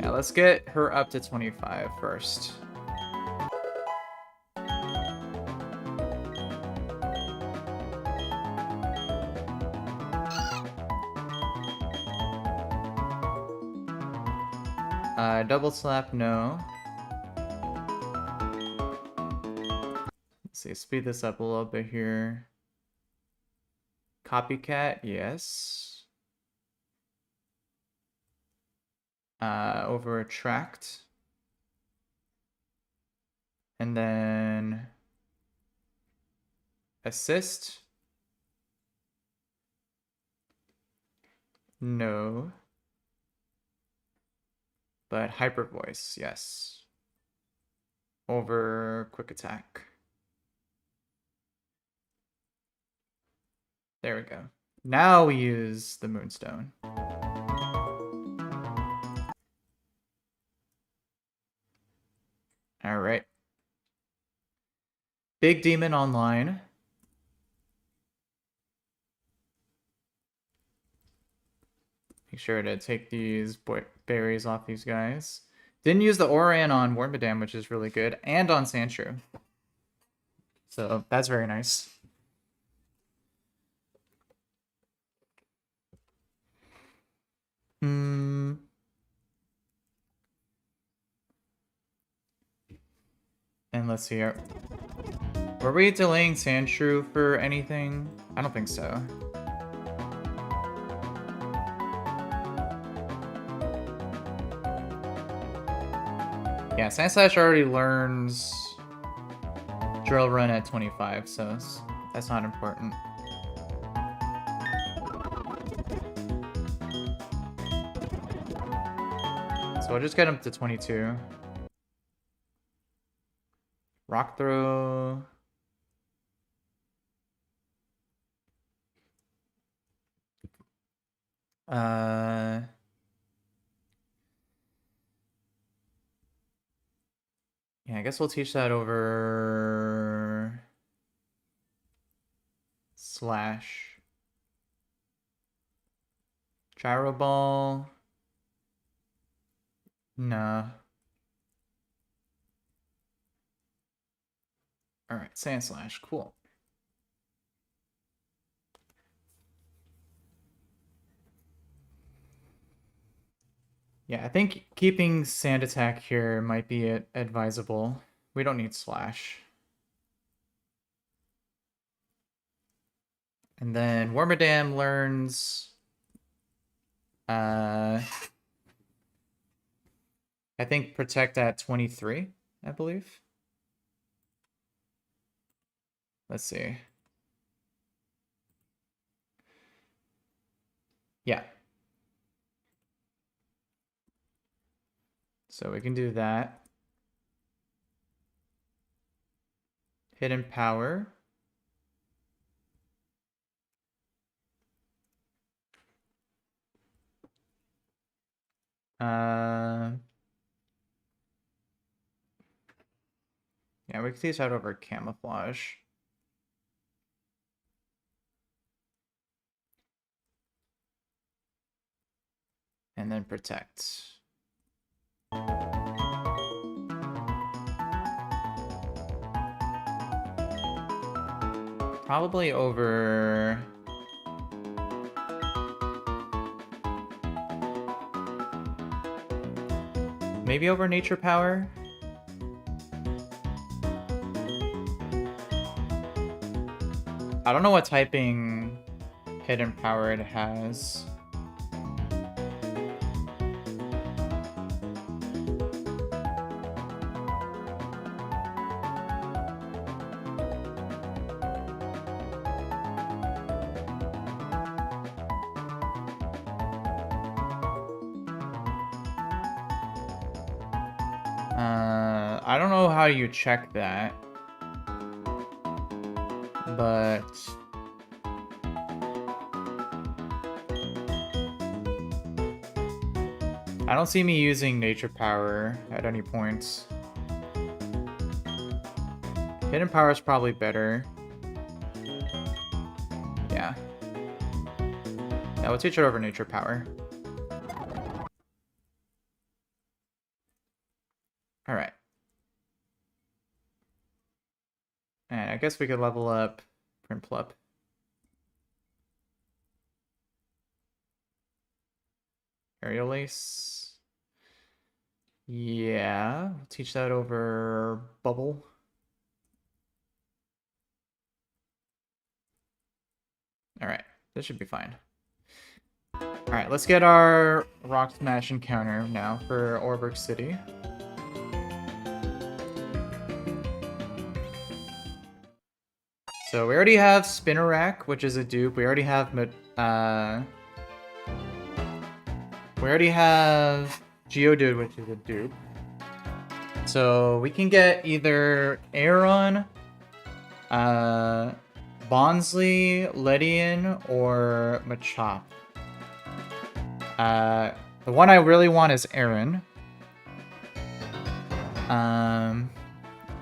yeah, let's get her up to 25 first. Double slap, no. Let's see, speed this up a little bit here. Copycat, yes. Over attract. And then assist. No. But hyper voice, yes. Over quick attack. There we go. Now we use the Moonstone. All right. Big Demon online. Make sure to take these berries off these guys. Didn't use the Oran on Wormadam, which is really good, and on Sandshrew. So that's very nice. And let's see here. Were we delaying Sandshrew for anything? I don't think so. Yeah, Sandslash already learns Drill Run at 25, so that's not important. So we'll just get him to 22. Rock Throw. Yeah, I guess we'll teach that over Slash. Gyro Ball. Nah. Alright, Sand Slash, cool. Yeah, I think keeping Sand Attack here might be advisable. We don't need Slash. And then Wormadam learns... I think Protect at 23, I believe. Let's see. Yeah. So we can do that. Hidden Power. Yeah, we can teach that over Camouflage. And then Protect. Probably over... maybe over Nature Power? I don't know what typing Hidden Power it has. I don't know how you check that. But... I don't see me using nature power at any point. Hidden power is probably better. Yeah. Yeah, we'll teach it over nature power. Alright. And I guess we could level up Primplup. Aerial Ace. Yeah, we'll teach that over Bubble. Alright, this should be fine. Alright, let's get our Rock Smash encounter now for Orberg City. So we already have Spinarak, which is a dupe. We already have Geodude, which is a dupe. So we can get either Aeron, Bonsly, Ledian, or Machop. The one I really want is Aeron.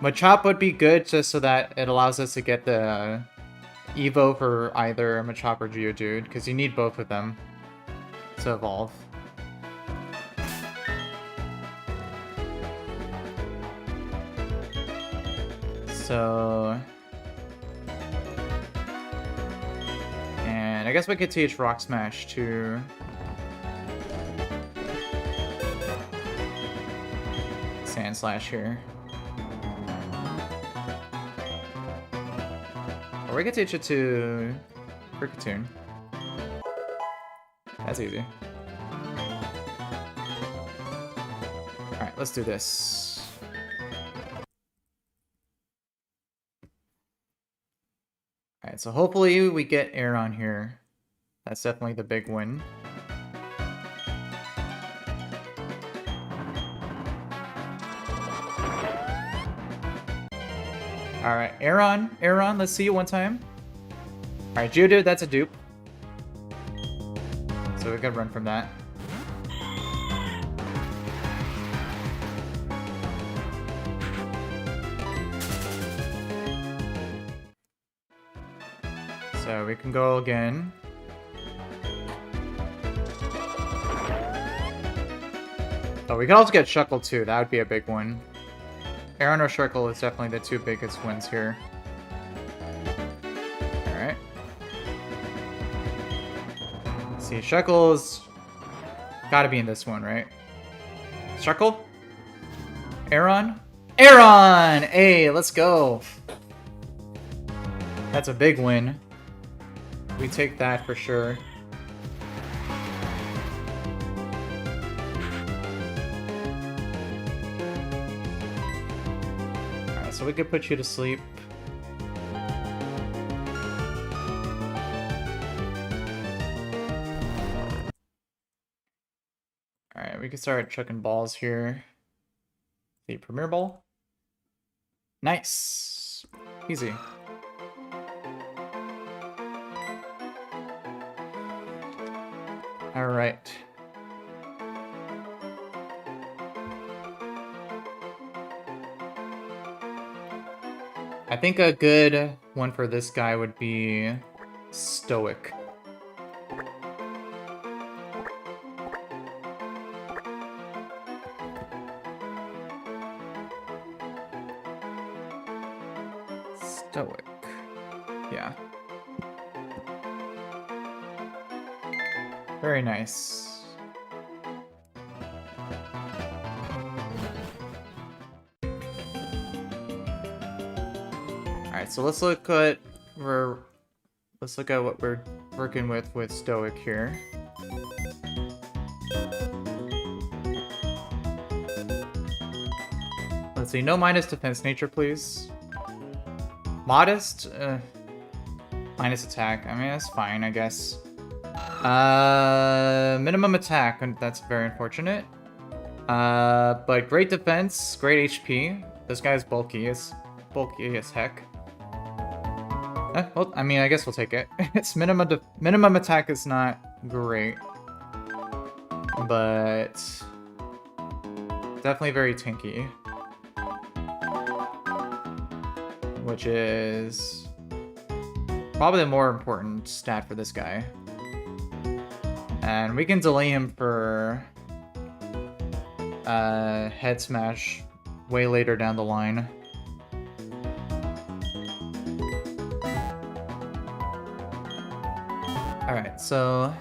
Machop would be good just so that it allows us to get the Evo for either Machop or Geodude, because you need both of them to evolve. So... And I guess we could teach Rock Smash to... Sand Slash here. Or we could teach it to Kricketune. That's easy. Alright, let's do this. Alright, so hopefully we get Aeron here. That's definitely the big win. Alright, Aeron, let's see you one time. Alright, Geodude, that's a dupe. So we can run from that. So we can go again. Oh, we can also get Shuckle too. That would be a big one. Aeron or Shuckle is definitely the two biggest wins here. Alright. See, Shuckle's gotta be in this one, right? Shuckle? Aeron? Aeron! Hey, let's go! That's a big win. We take that for sure. Alright, so we could put you to sleep. Alright, we can start chucking balls here. The Premier Ball. Nice! Easy. All right. I think a good one for this guy would be Stoic. Stoic. Yeah. Very nice. Alright, so let's look at what we're working with Stoic here. Let's see, no minus defense nature, please. Modest? Minus attack. I mean, that's fine, I guess. Minimum attack, and that's very unfortunate. But great defense, great HP. This guy's bulky as heck. Well, I mean, I guess we'll take it. Its minimum attack is not great, but definitely very tanky, which is probably the more important stat for this guy. And we can delay him for head smash way later down the line. Alright, so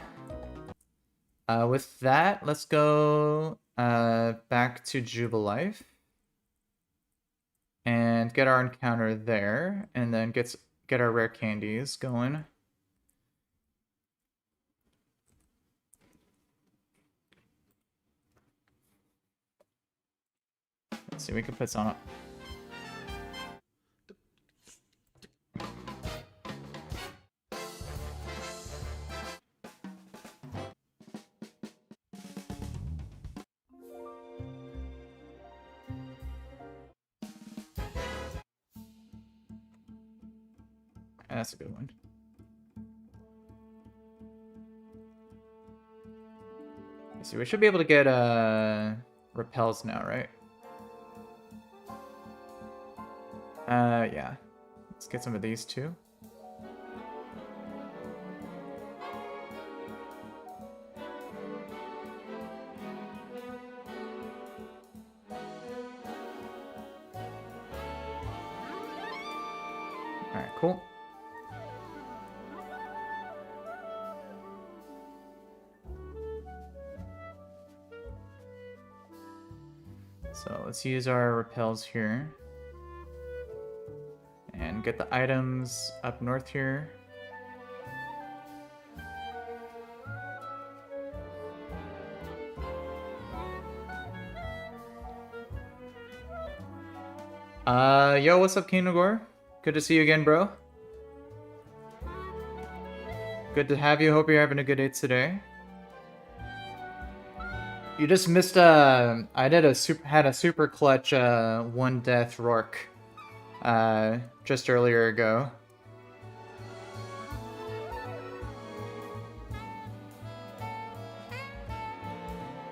with that, let's go back to Jubilife and get our encounter there, and then get our rare candies going. Let's see, we can put some up. That's a good one. Let's see, we should be able to get repels now, right? Yeah. Let's get some of these too. Alright, cool. So let's use our repels here. And get the items up north here. Yo, what's up, King Nagor? Good to see you again, bro. Good to have you. Hope you're having a good day today. You just missed I had a super clutch one death Rourke just earlier ago.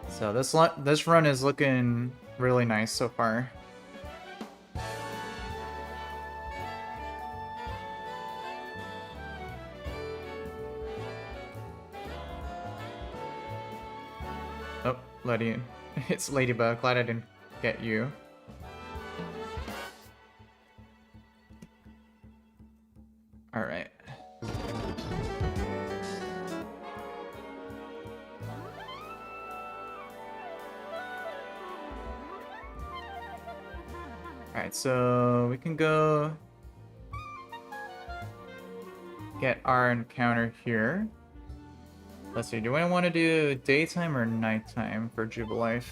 So this run is looking really nice so far. Oh, Letty, it's Ladybug. Glad I didn't get you. All right. Alright, so we can go get our encounter here. Let's see, do I want to do daytime or nighttime for Jubilife?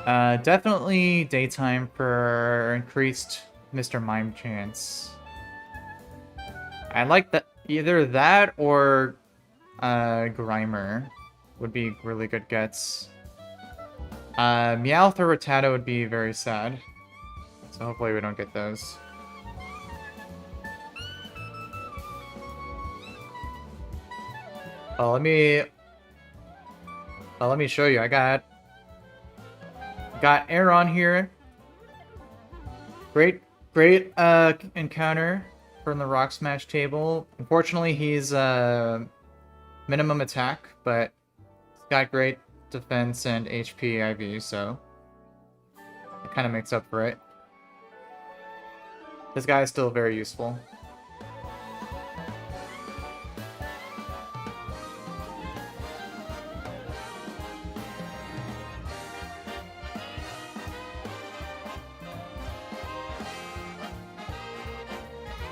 Definitely daytime for increased Mr. Mime chance. I like that, either that or Grimer would be really good gets. Meowth or Rattata would be very sad. So hopefully we don't get those. Oh, let me show you. I got Air on here. Great encounter from the Rock Smash table. Unfortunately, he's minimum attack, but he's got great defense and HP IV, so it kind of makes up for it. This guy is still very useful.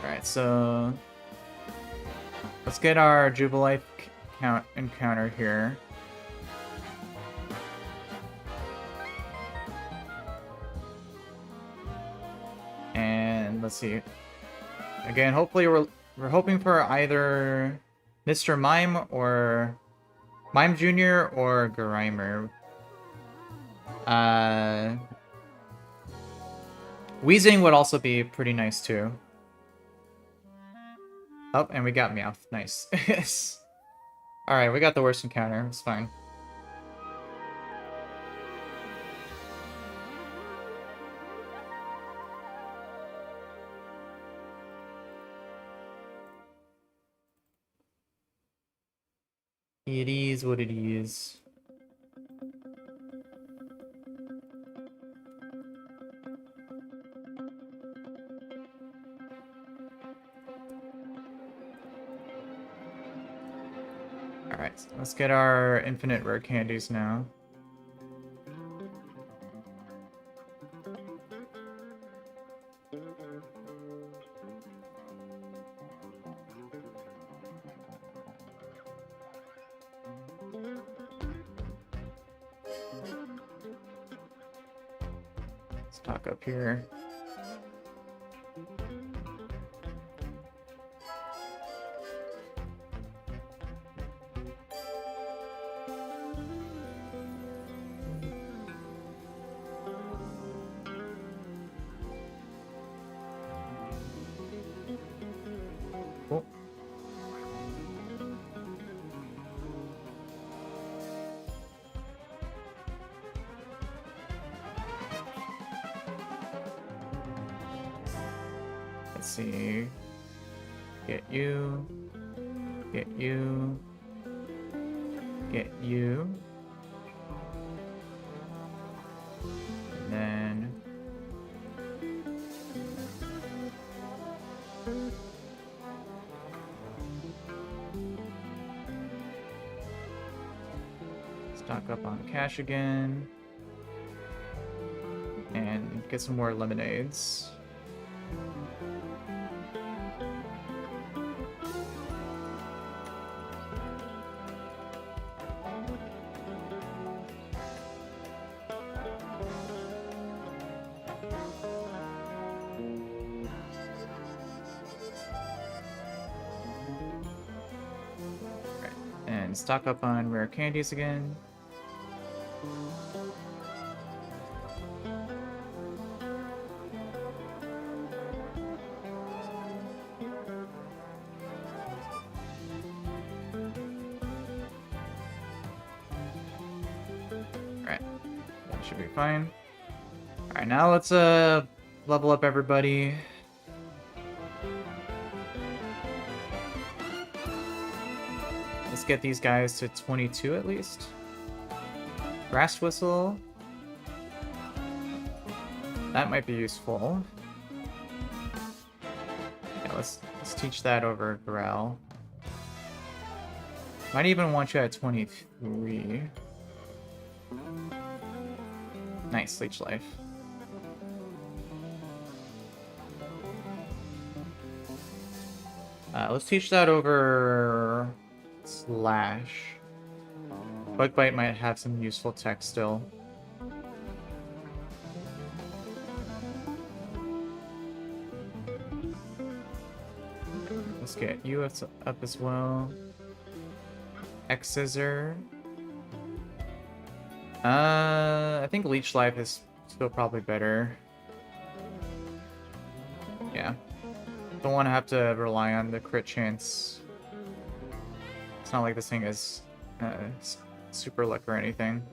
Alright, so let's get our Jubilife encounter here. And let's see. Again, hopefully we're hoping for either Mr. Mime or Mime Jr. or Grimer. Wheezing would also be pretty nice too. Oh, and we got Meowth. Nice. Alright, we got the worst encounter. It's fine. It is what it is. Alright, so let's get our infinite rare candies now. Stock up here. Cool. Let's see. Get you. Get you. Get you. And then... stock up on cash again. And get some more lemonades. And stock up on rare candies again. Alright, that should be fine. Alright, now let's level up everybody. Let's get these guys to 22 at least. Grass Whistle. That might be useful. Yeah, let's teach that over Growl. Might even want you at 23. Nice, Leech Life. Let's teach that over Slash. Bug Bite might have some useful tech still. Let's get you up as well. X-Scissor. I think Leech Life is still probably better. Yeah. Don't want to have to rely on the crit chance. It's not like this thing is super luck or anything.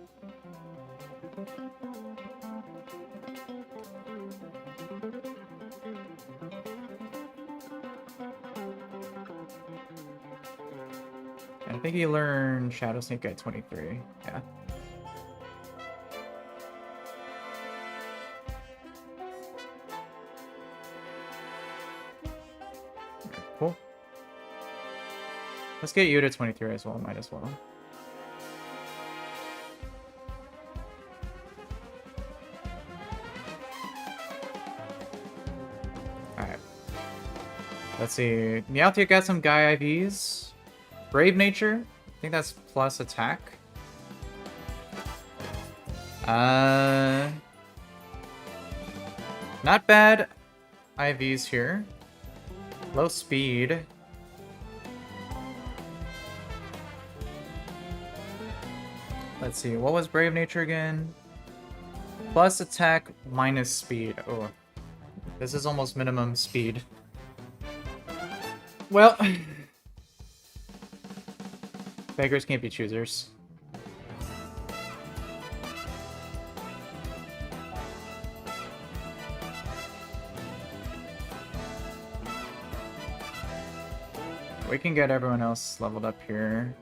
I think you learn Shadow Sneak at 23. Yeah. Cool. Let's get you to 23 as well, might as well. Alright. Let's see. Meowth got some Guy IVs. Brave Nature. I think that's plus attack. Not bad IVs here. Low speed. Let's see, what was Brave Nature again? Plus attack minus speed. Oh, this is almost minimum speed. Well, beggars can't be choosers. We can get everyone else leveled up here.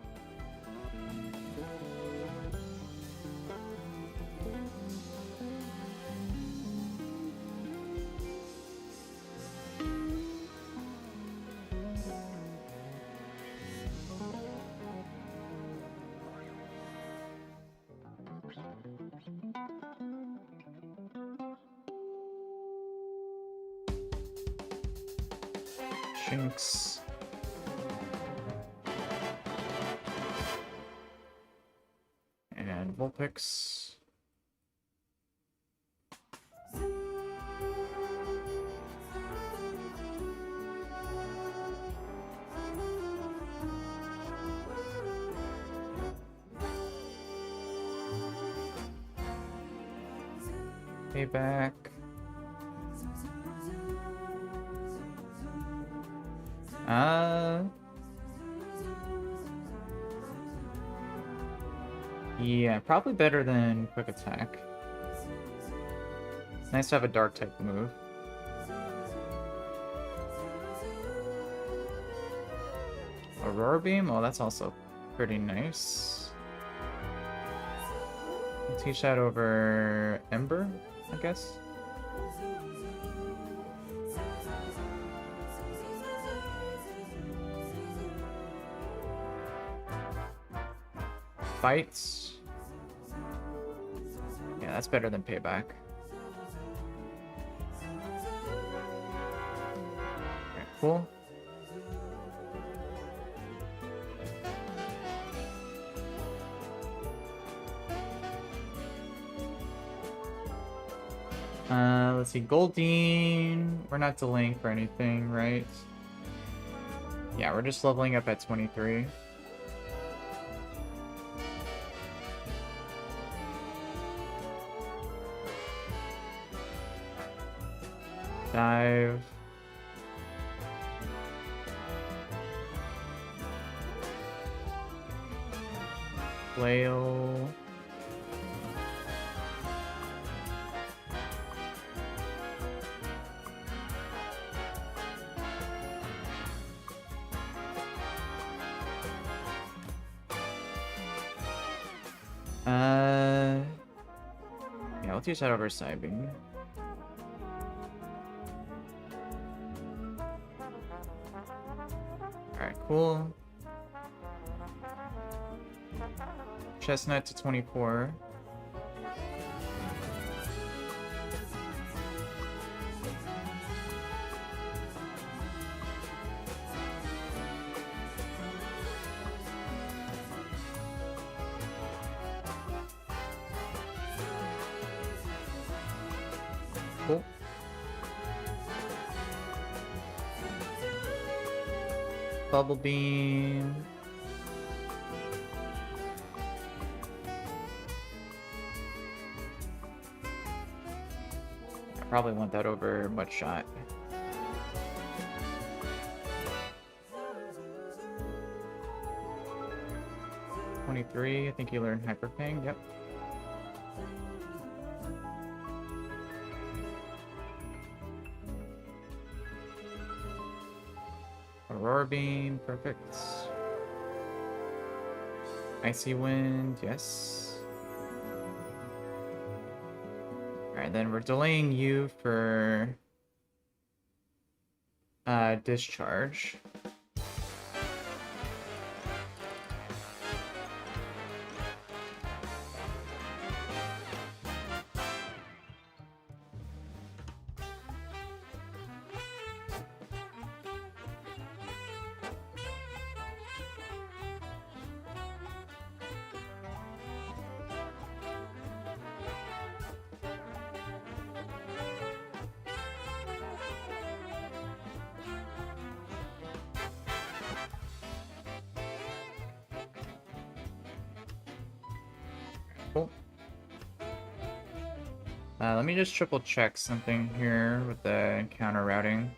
Shinx. And Vulpix. Payback. Yeah, probably better than Quick Attack. It's nice to have a Dark type move. Aurora Beam? Oh, that's also pretty nice. I'll teach that over Ember, I guess. Fights. Yeah, that's better than Payback. Alright, cool. Let's see, Goldeen. We're not delaying for anything, right? Yeah, we're just leveling up at 23. Dive. Flail. Yeah, let's use that over Psybeam. Alright, cool. Chestnut to 24. Cool. Bubble Beam. I probably want that over Mud Shot. I think you learned Hyper Ping, yep. Aurora Beam, perfect. Icy Wind, yes. Alright, then we're delaying you for Discharge. Let me just triple check something here with the encounter routing.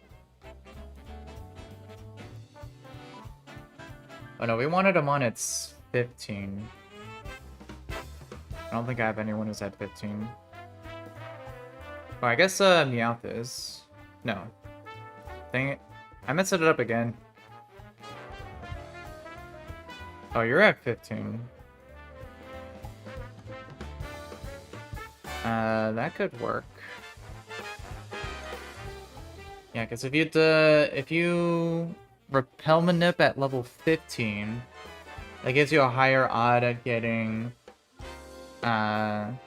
Oh no, we wanted him on its 15. I don't think I have anyone who's at 15. Oh, I guess Meowth is. No. Dang it. I meant to set it up again. Oh, you're at 15. That could work. Yeah, because if you repel manip at level 15, that gives you a higher odd at getting well,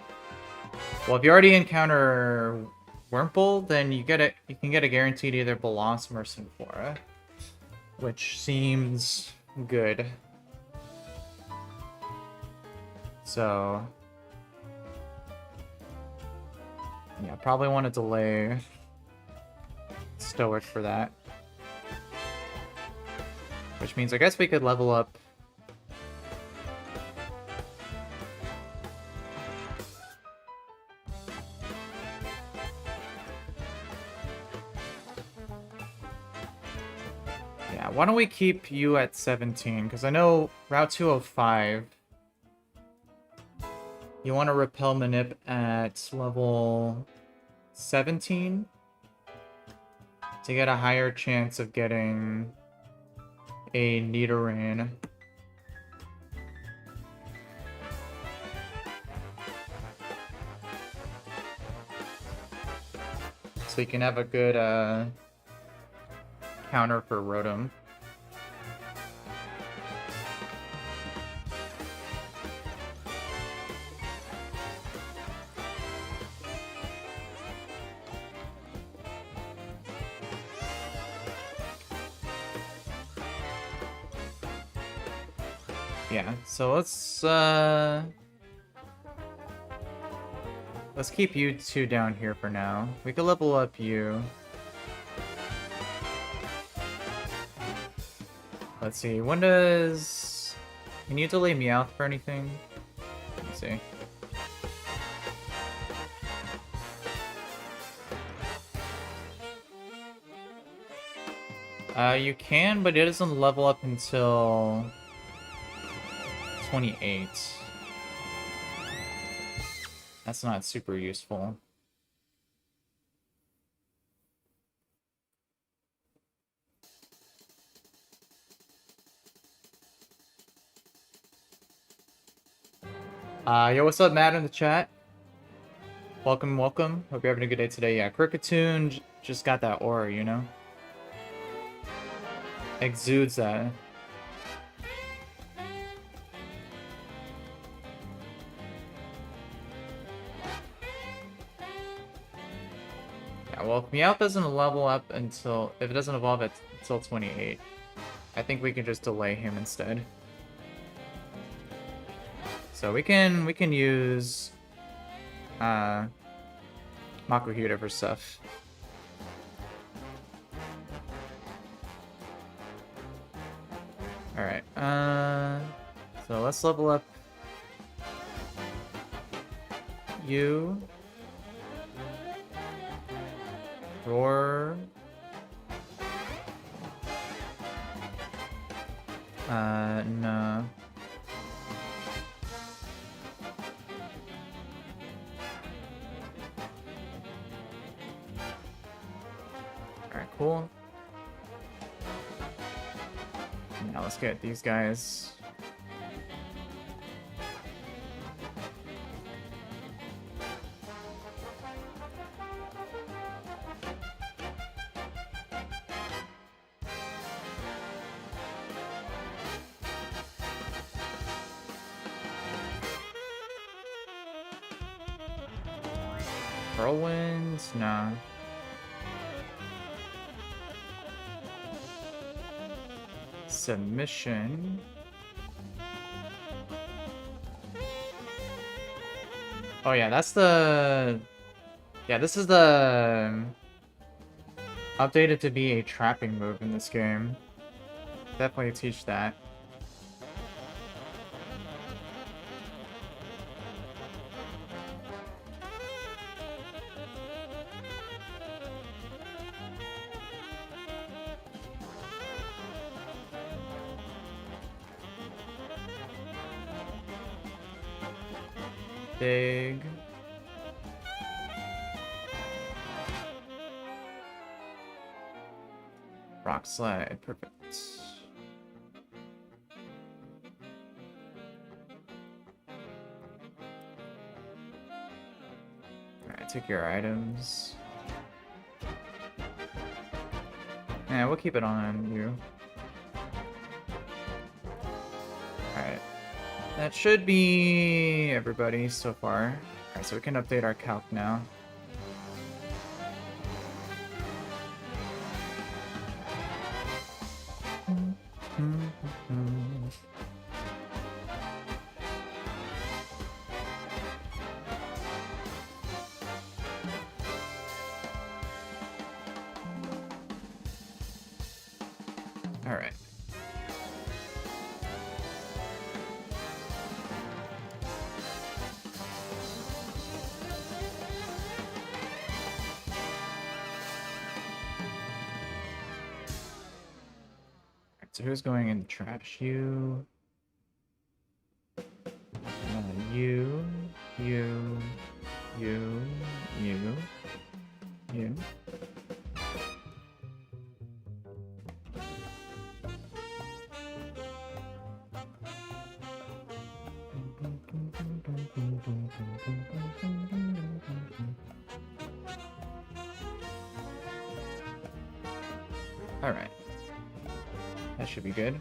if you already encounter Wurmple, then you can get a guaranteed either Blossom or Synflora, which seems good. So yeah, probably want to delay Stoic for that. Which means I guess we could level up yeah, why don't we keep you at 17? Because I know Route 205 you want to repel manip at level 17 to get a higher chance of getting a Nidoran. So you can have a good counter for Rotom. Yeah, so let's keep you two down here for now. We could level up you. Let's see, when does... Can you delay Meowth for anything? Let me see. You can, but it doesn't level up until 28. That's not super useful. Yo, what's up, Matt, in the chat? Welcome, welcome. Hope you're having a good day today. Yeah, Kricketune just got that aura, you know? Exudes that. Yeah, well, if Meowth doesn't level up until... If it doesn't evolve until 28, I think we can just delay him instead. So we can use Makuhita for stuff. Alright, so let's level up you. Roar. No. Alright, cool. Now let's get these guys. Whirlwinds? Nah. Submission. Oh yeah, that's the... Yeah, this is the... updated to be a trapping move in this game. Definitely teach that. big. Rock slide, perfect. Alright, take your items. Yeah, we'll keep it on you. Alright. That should be everybody so far. Alright, so we can update our calc now. Alright. So who's going in trash? You. You. You. You. You. You. All right. That should be good.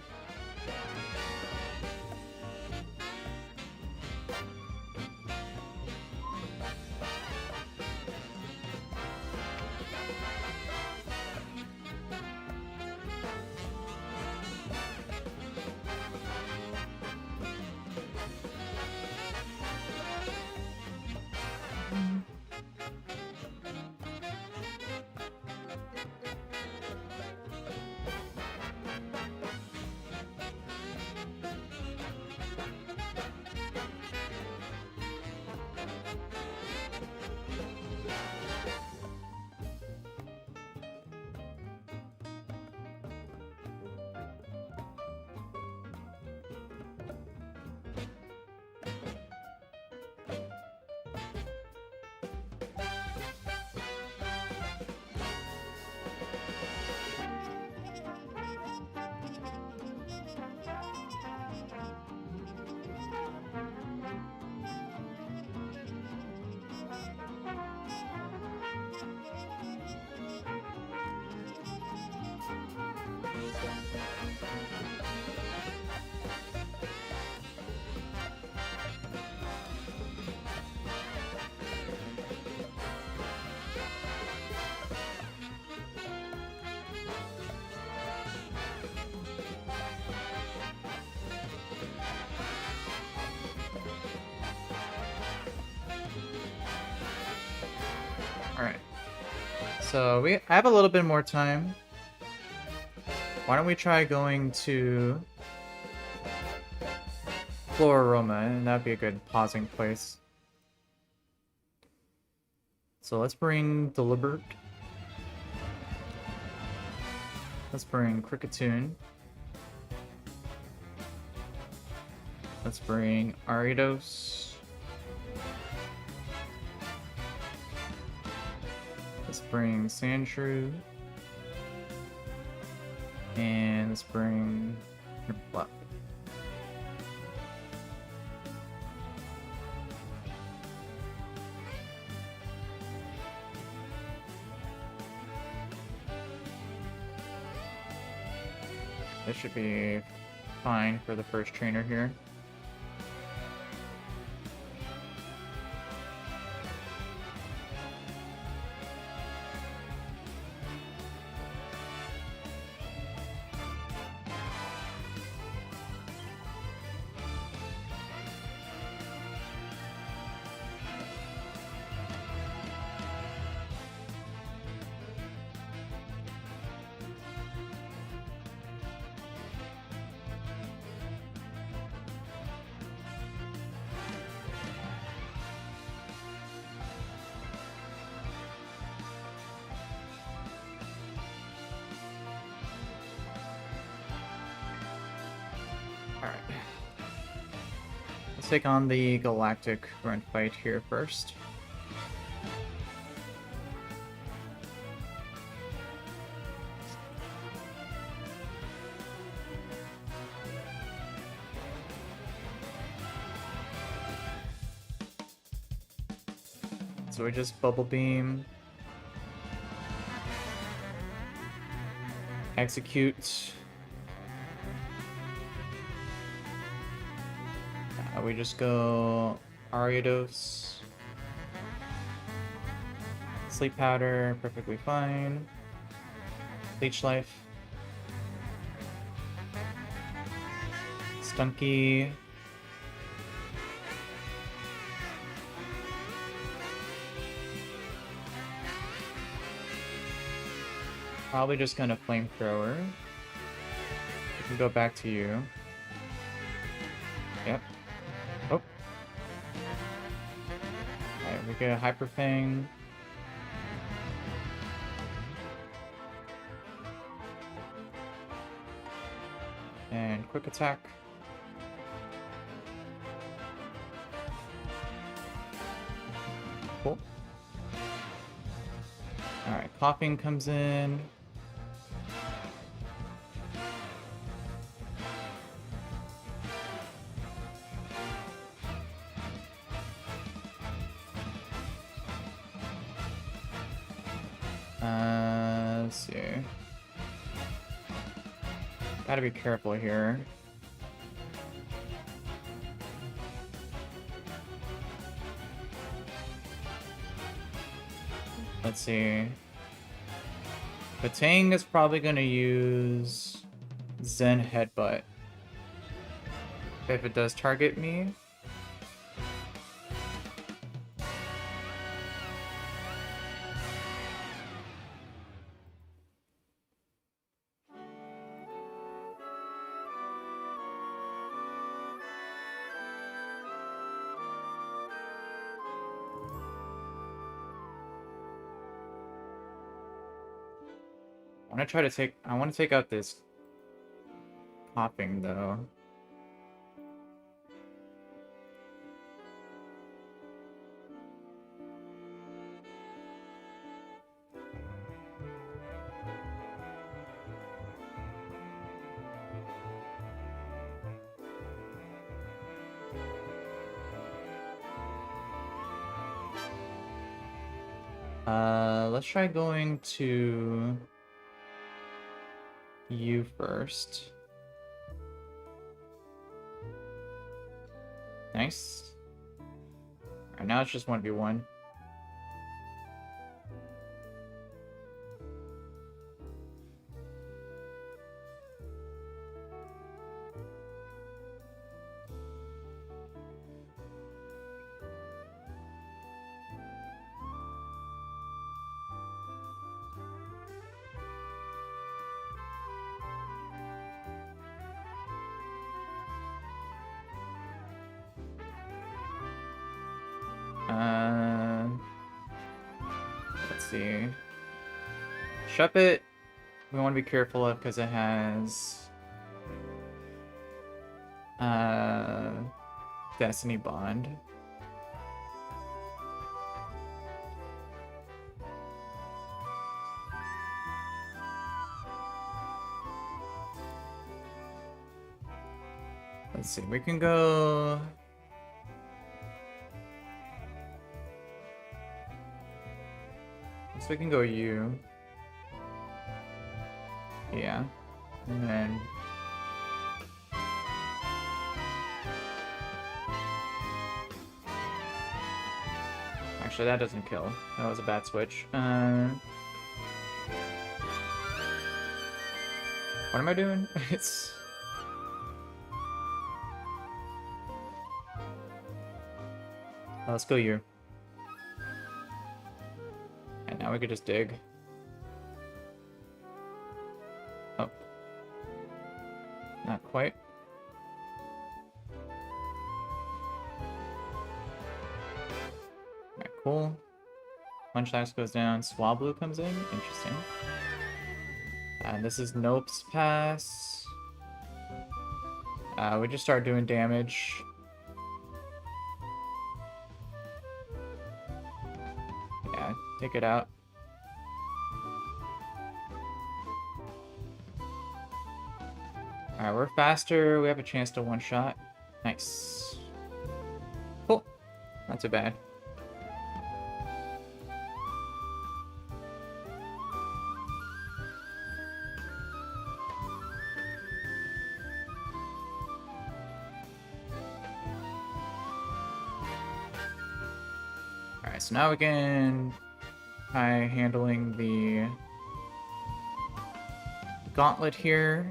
Alright. So I have a little bit more time. Why don't we try going to Floraroma, and that'd be a good pausing place. So let's bring Delibert. Let's bring Cricketune. Let's bring Aridos. Let's bring Sandshrew. And let's bring Bluff. This should be fine for the first trainer here. Let's take on the Galactic Grunt fight here first. So we just Bubble Beam. Execute. We just go Ariados. Sleep Powder, perfectly fine. Leech Life. Stunky. Probably just gonna Flamethrower. We can go back to you. Yep. Oh. Alright, we get a Hyper Fang. And Quick Attack. Cool. Alright, Coughing comes in. Let's see. Gotta be careful here. Let's see. Batang is probably gonna use Zen Headbutt if it does target me. I want to take out this Coughing though. Let's try going to you first. Nice. Alright, now it's just 1v1. Let's see. Shuppet, we want to be careful of because it has Destiny Bond. Let's see, we can go... So we can go you. Yeah. And then... Actually, that doesn't kill. That was a bad switch. What am I doing? It's... let's go you. And now we could just dig. Oh. Not quite. Alright, cool. Punch Axe goes down, Swablu comes in. Interesting. And this is Nope's pass. We just start doing damage. Yeah, take it out. Alright, we're faster. We have a chance to one-shot. Nice. Cool. Not too bad. Alright, so now we can try handling the gauntlet here.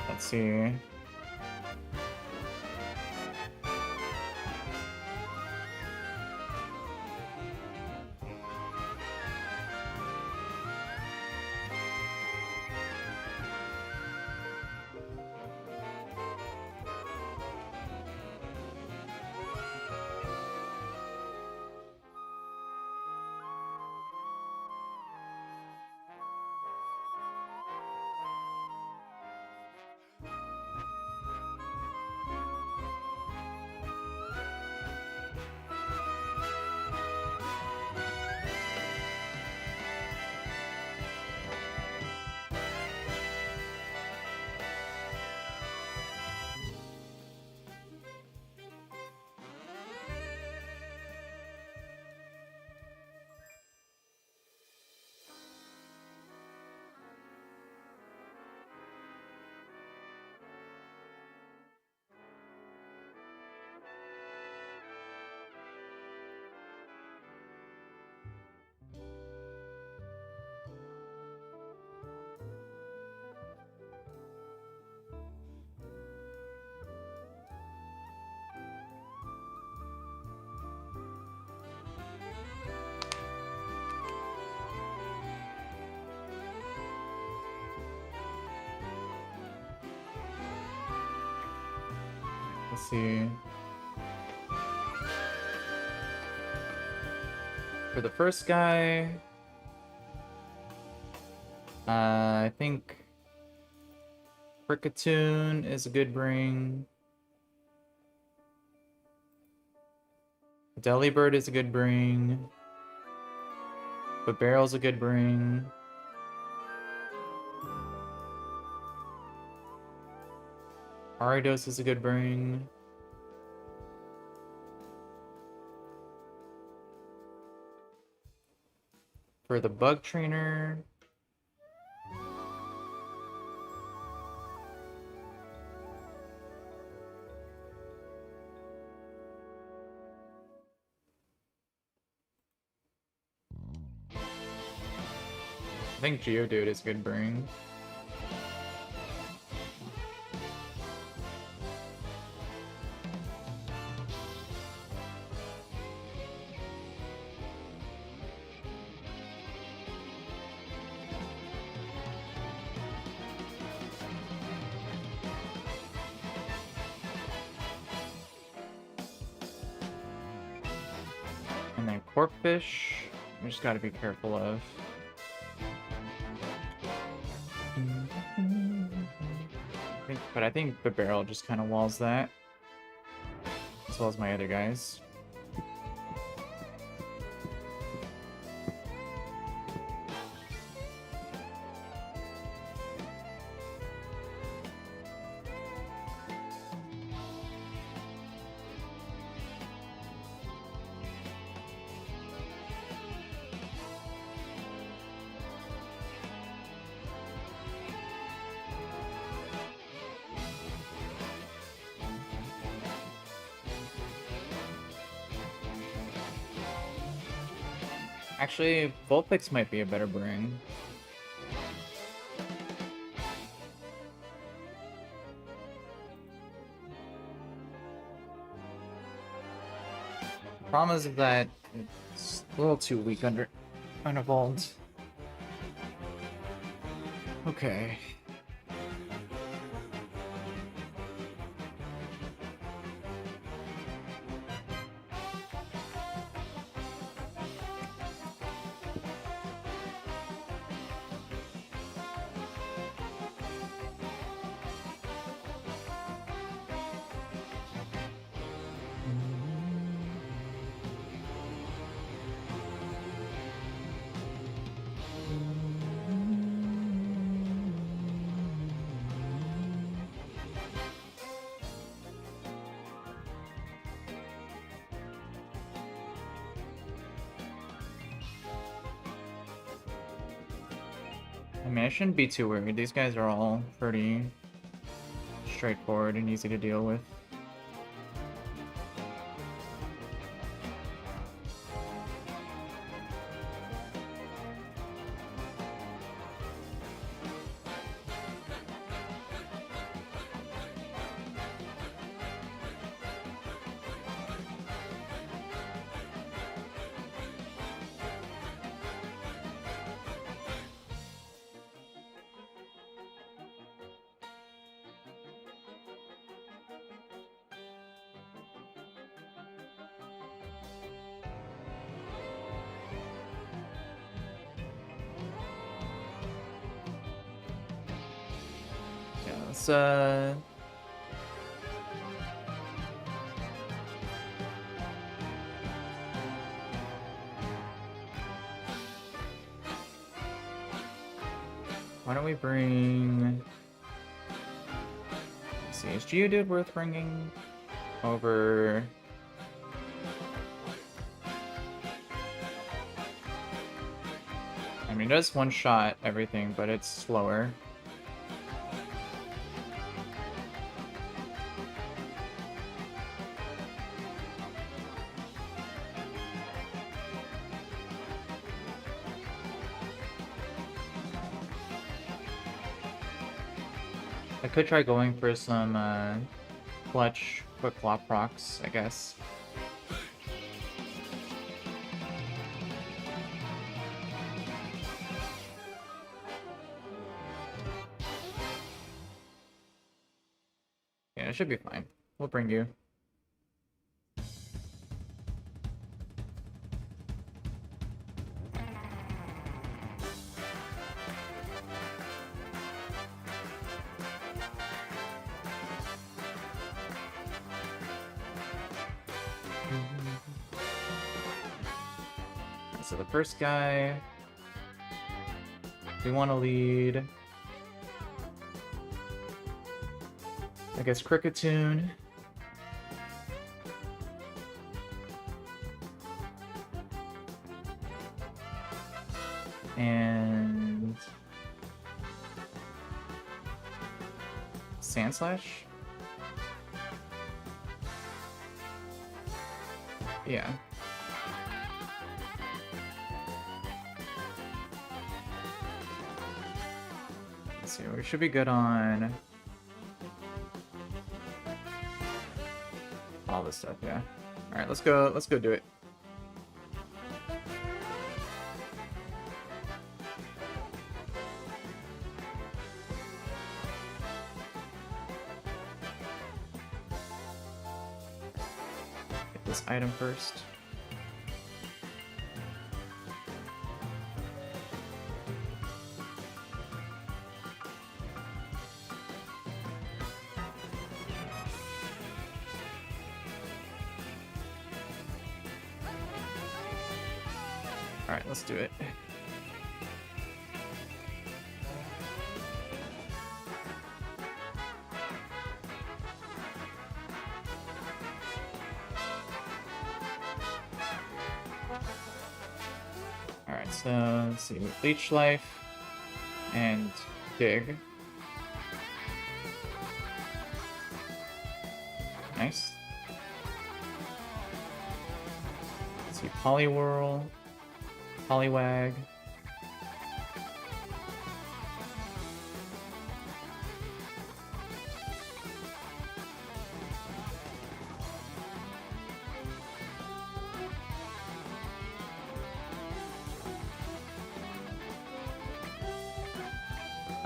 Let's see. Let's see. For the first guy, I think Brickatoon is a good bring. Delibird is a good bring. But Barrel's a good bring. Aridos is a good bring. For the Bug Trainer, I think Geodude is a good bring. And then Corpfish, we just gotta be careful of. But I think the barrel just kind of walls that, as well as my other guys. Actually, Vulpix might be a better bring. The problem is that it's a little too weak under unevolved. Okay. I mean, I shouldn't be too worried. These guys are all pretty straightforward and easy to deal with. Yeah, let's why don't we bring... Let's see, is Geodude worth bringing over... I mean, it does one-shot everything, but it's slower. I could try going for some clutch quick flop procs, I guess. Yeah, it should be fine. We'll bring you. So the first guy, we want to lead, I guess, Cricketune. And Sandslash? Yeah. Let's see, we should be good on all this stuff, yeah. Alright, let's go do it. Get this item first. Alright, let's do it. Alright, so let's see. Leech Life and Dig. Nice. Let's see. Poliwhirl. Poliwag.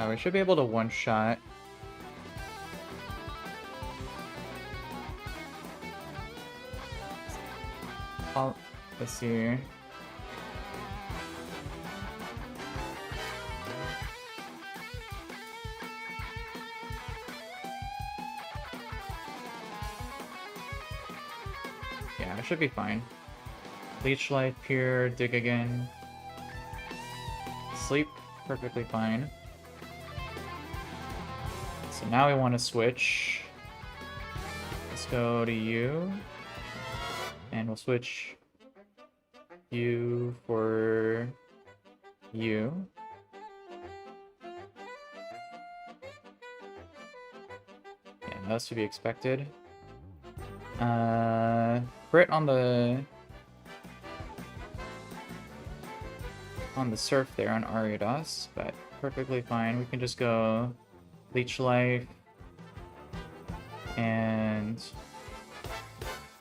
We should be able to one-shot. Let's see. Yeah, it should be fine. Leech Life, Pure, Dig again. Sleep, perfectly fine. So now we want to switch. Let's go to you. And we'll switch you for you. that's to be expected. Crit on the surf there on Ariados, but perfectly fine. We can just go Leech Life and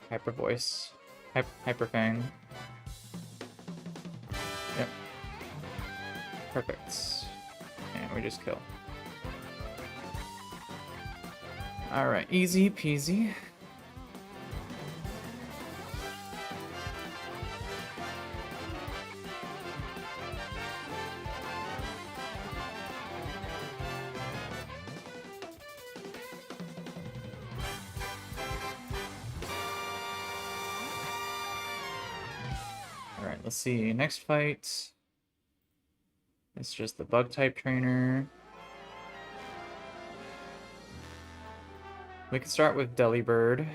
Hyper Voice. Hyper Fang. Yep. Perfect. And we just kill. Alright, easy peasy. Alright, let's see. Next fight. It's just the bug type trainer. We can start with Delibird.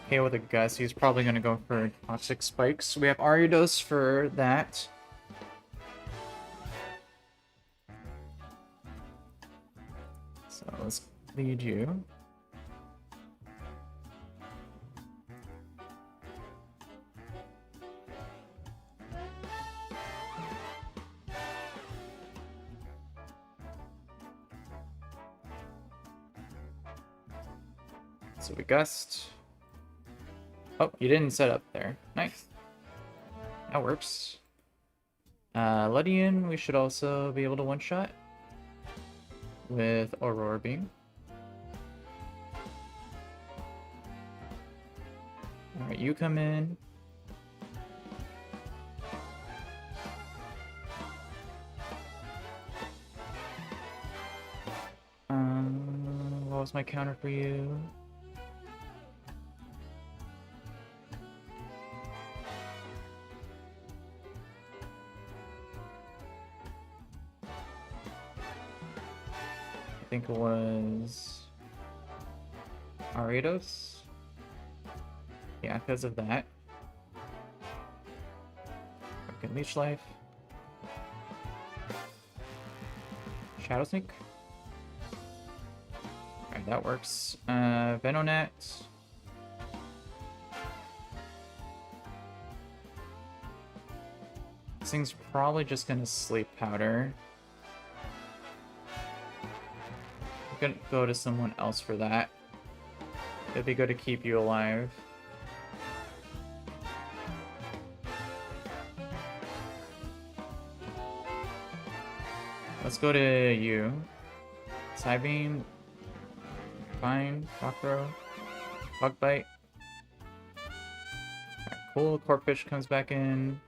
Okay, with a Gus, he's probably going to go for Toxic Spikes. We have Ariados for that. So let's lead you. So we gust. Oh, you didn't set up there. Nice. That works. Ludian, we should also be able to one-shot with Aurora Beam. Alright, you come in. What was my counter for you? I think it was Ariados. Yeah, because of that. Okay, Leech Life. Shadow Sneak. Alright, that works. Venonat. This thing's probably just gonna Sleep Powder. I'm gonna go to someone else for that. It'd be good to keep you alive. Let's go to you. Psybeam. Fine. Rock Throw. Bug Bite. Alright, cool. Corpfish comes back in.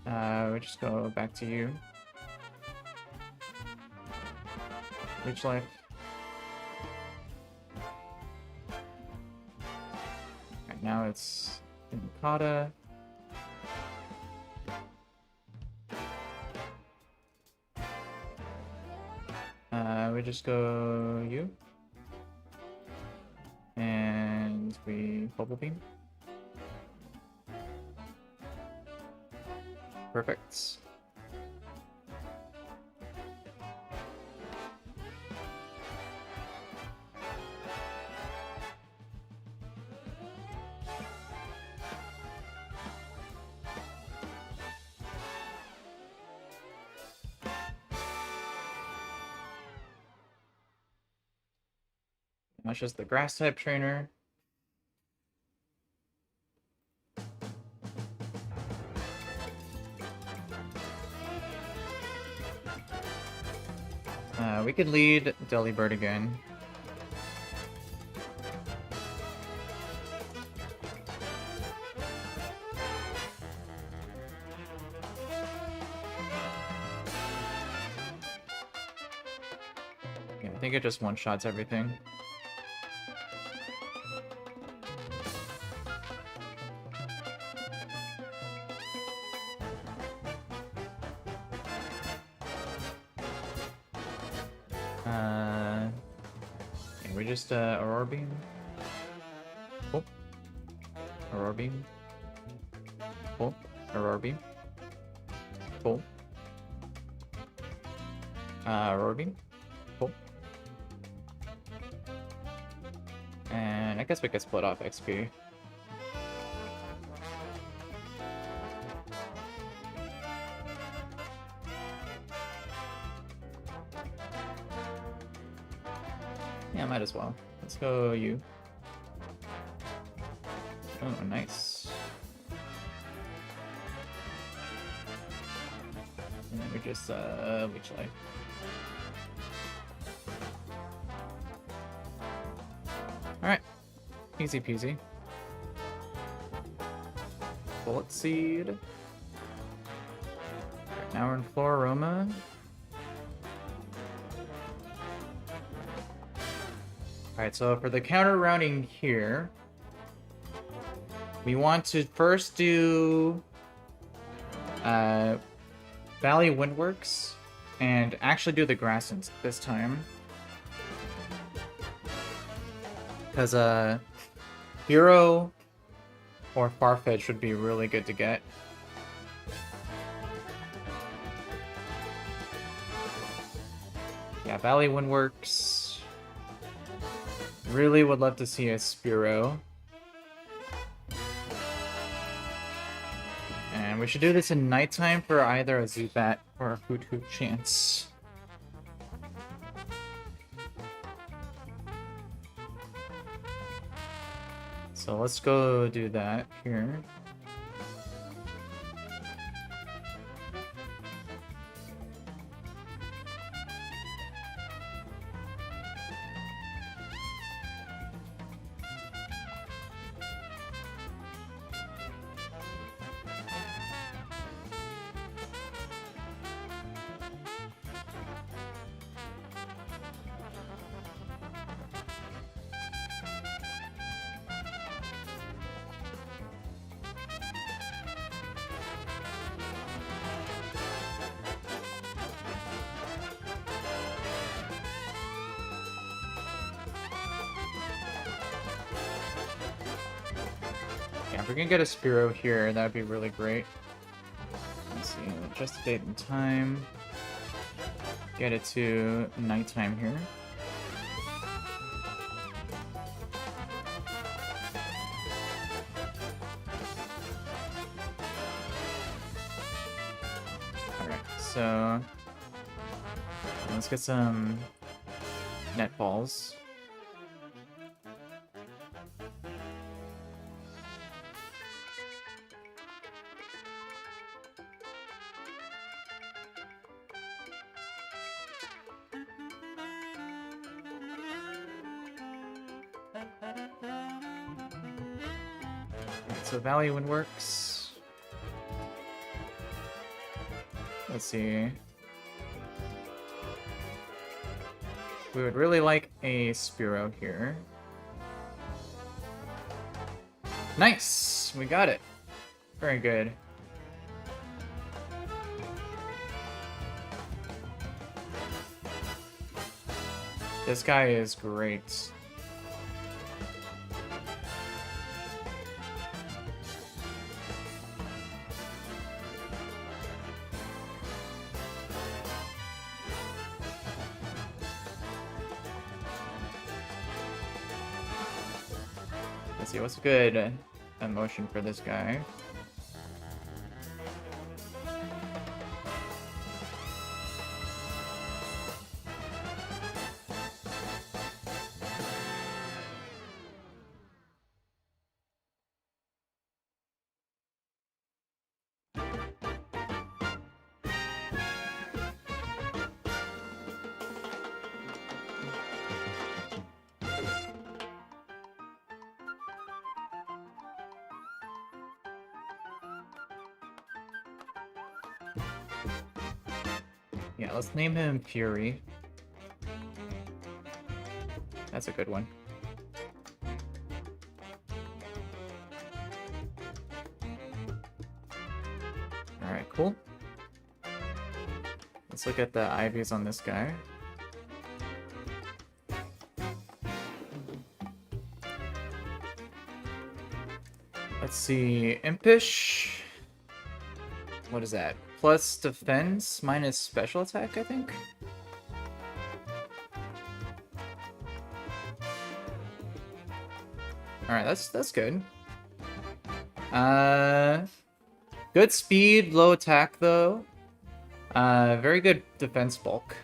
We just go back to you. Leech Life. Alright, now it's Inkata. We just go you. And we Bubble Beam. Perfect. That's just the grass type trainer. We could lead Delibird again. Yeah, I think it just one-shots everything. We just Aurora Beam. Oh. Aurora Beam. Oh. Aurora Beam. Oh. Roar Beam. Cool. And I guess we could split off XP. Yeah, might as well. Let's go you. Oh, nice. And then we just, Leech Life. Alright. Easy peasy. Bullet Seed. Right, now we're in Floroma. Alright, so for the counter rounding here, we want to first do Valley Windworks and actually do the Grasslands this time. Because Hero or Farfetch would be really good to get. Yeah, Valley Windworks. Really would love to see a Spearow. And we should do this in nighttime for either a Zubat or a Hoot Hoot chance. So let's go do that here. Yeah, if we can get a Spearow here, that'd be really great. Let's see, adjust the date and time. Get it to nighttime here. Alright, so let's get some net balls. So Valley Windworks. Let's see. We would really like a Spearow here. Nice! We got it. Very good. This guy is great. Let's see, what's a good emotion for this guy? Yeah, let's name him Fury. That's a good one. Alright, cool. Let's look at the IVs on this guy. Let's see, Impish. What is that? Plus defense, minus special attack, I think? Alright, that's good. Good speed, low attack though. Very good defense bulk.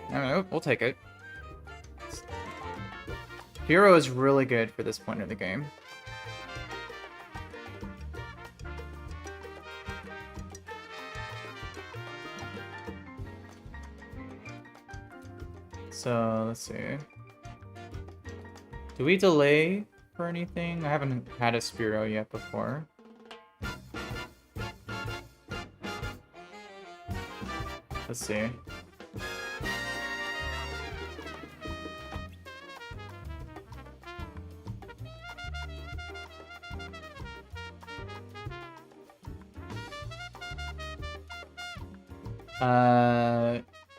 I don't know, we'll take it. Hero is really good for this point of the game. So, let's see. Do we delay for anything? I haven't had a Spearow yet before. Let's see.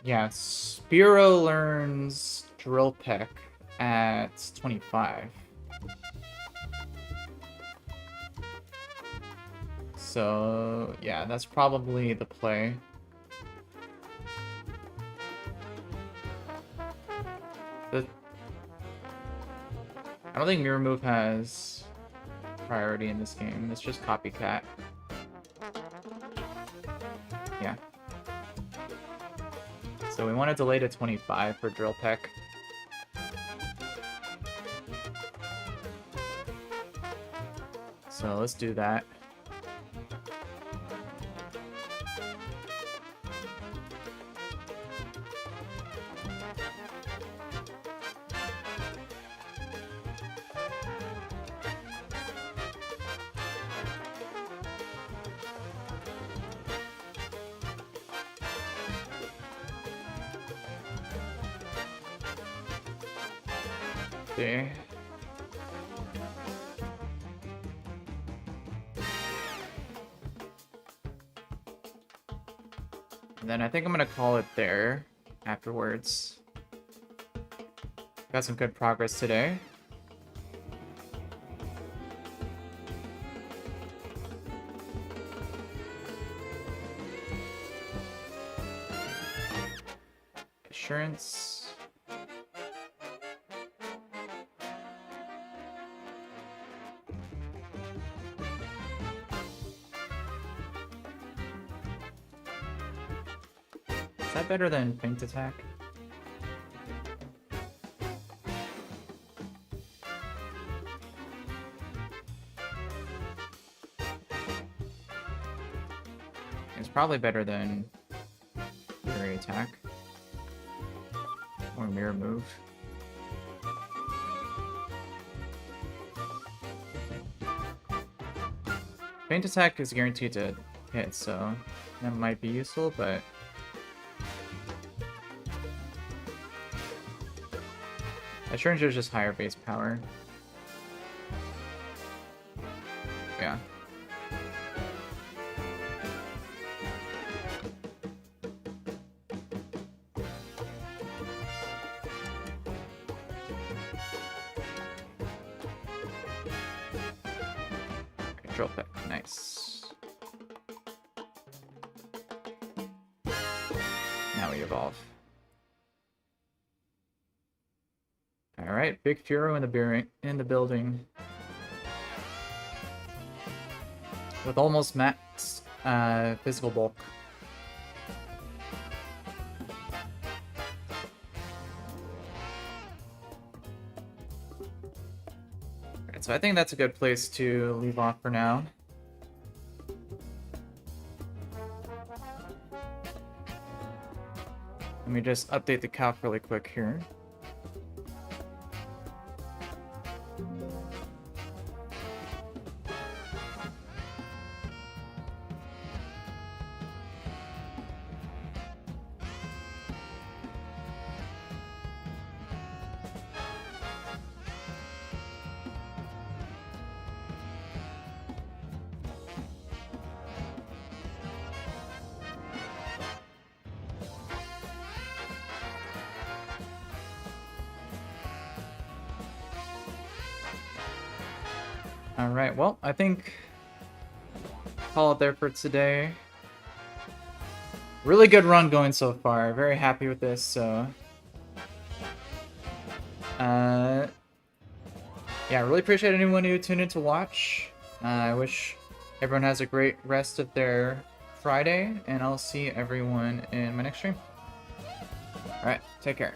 Yeah, Spearow learns Drill Peck at 25. So, yeah, that's probably the play. I don't think Mirror Move has priority in this game. It's just Copycat. Yeah. So we want to delay to 25 for Drill Peck. So let's do that. See. And then I think I'm gonna call it there afterwards. Got some good progress today. Assurance. Is that better than Feint Attack? It's probably better than Fury Attack. Or Mirror Move. Feint Attack is guaranteed to hit, so that might be useful, but Assurance is just higher base power. Yeah. Control Peck, nice. Now we evolve. Alright, big Furo in the building. With almost max physical bulk. Alright, so I think that's a good place to leave off for now. Let me just update the calc really quick here. Alright, well, I think call it there for today. Really good run going so far. Very happy with this, so yeah, I really appreciate anyone who tuned in to watch. I wish everyone has a great rest of their Friday, and I'll see everyone in my next stream. Alright, take care.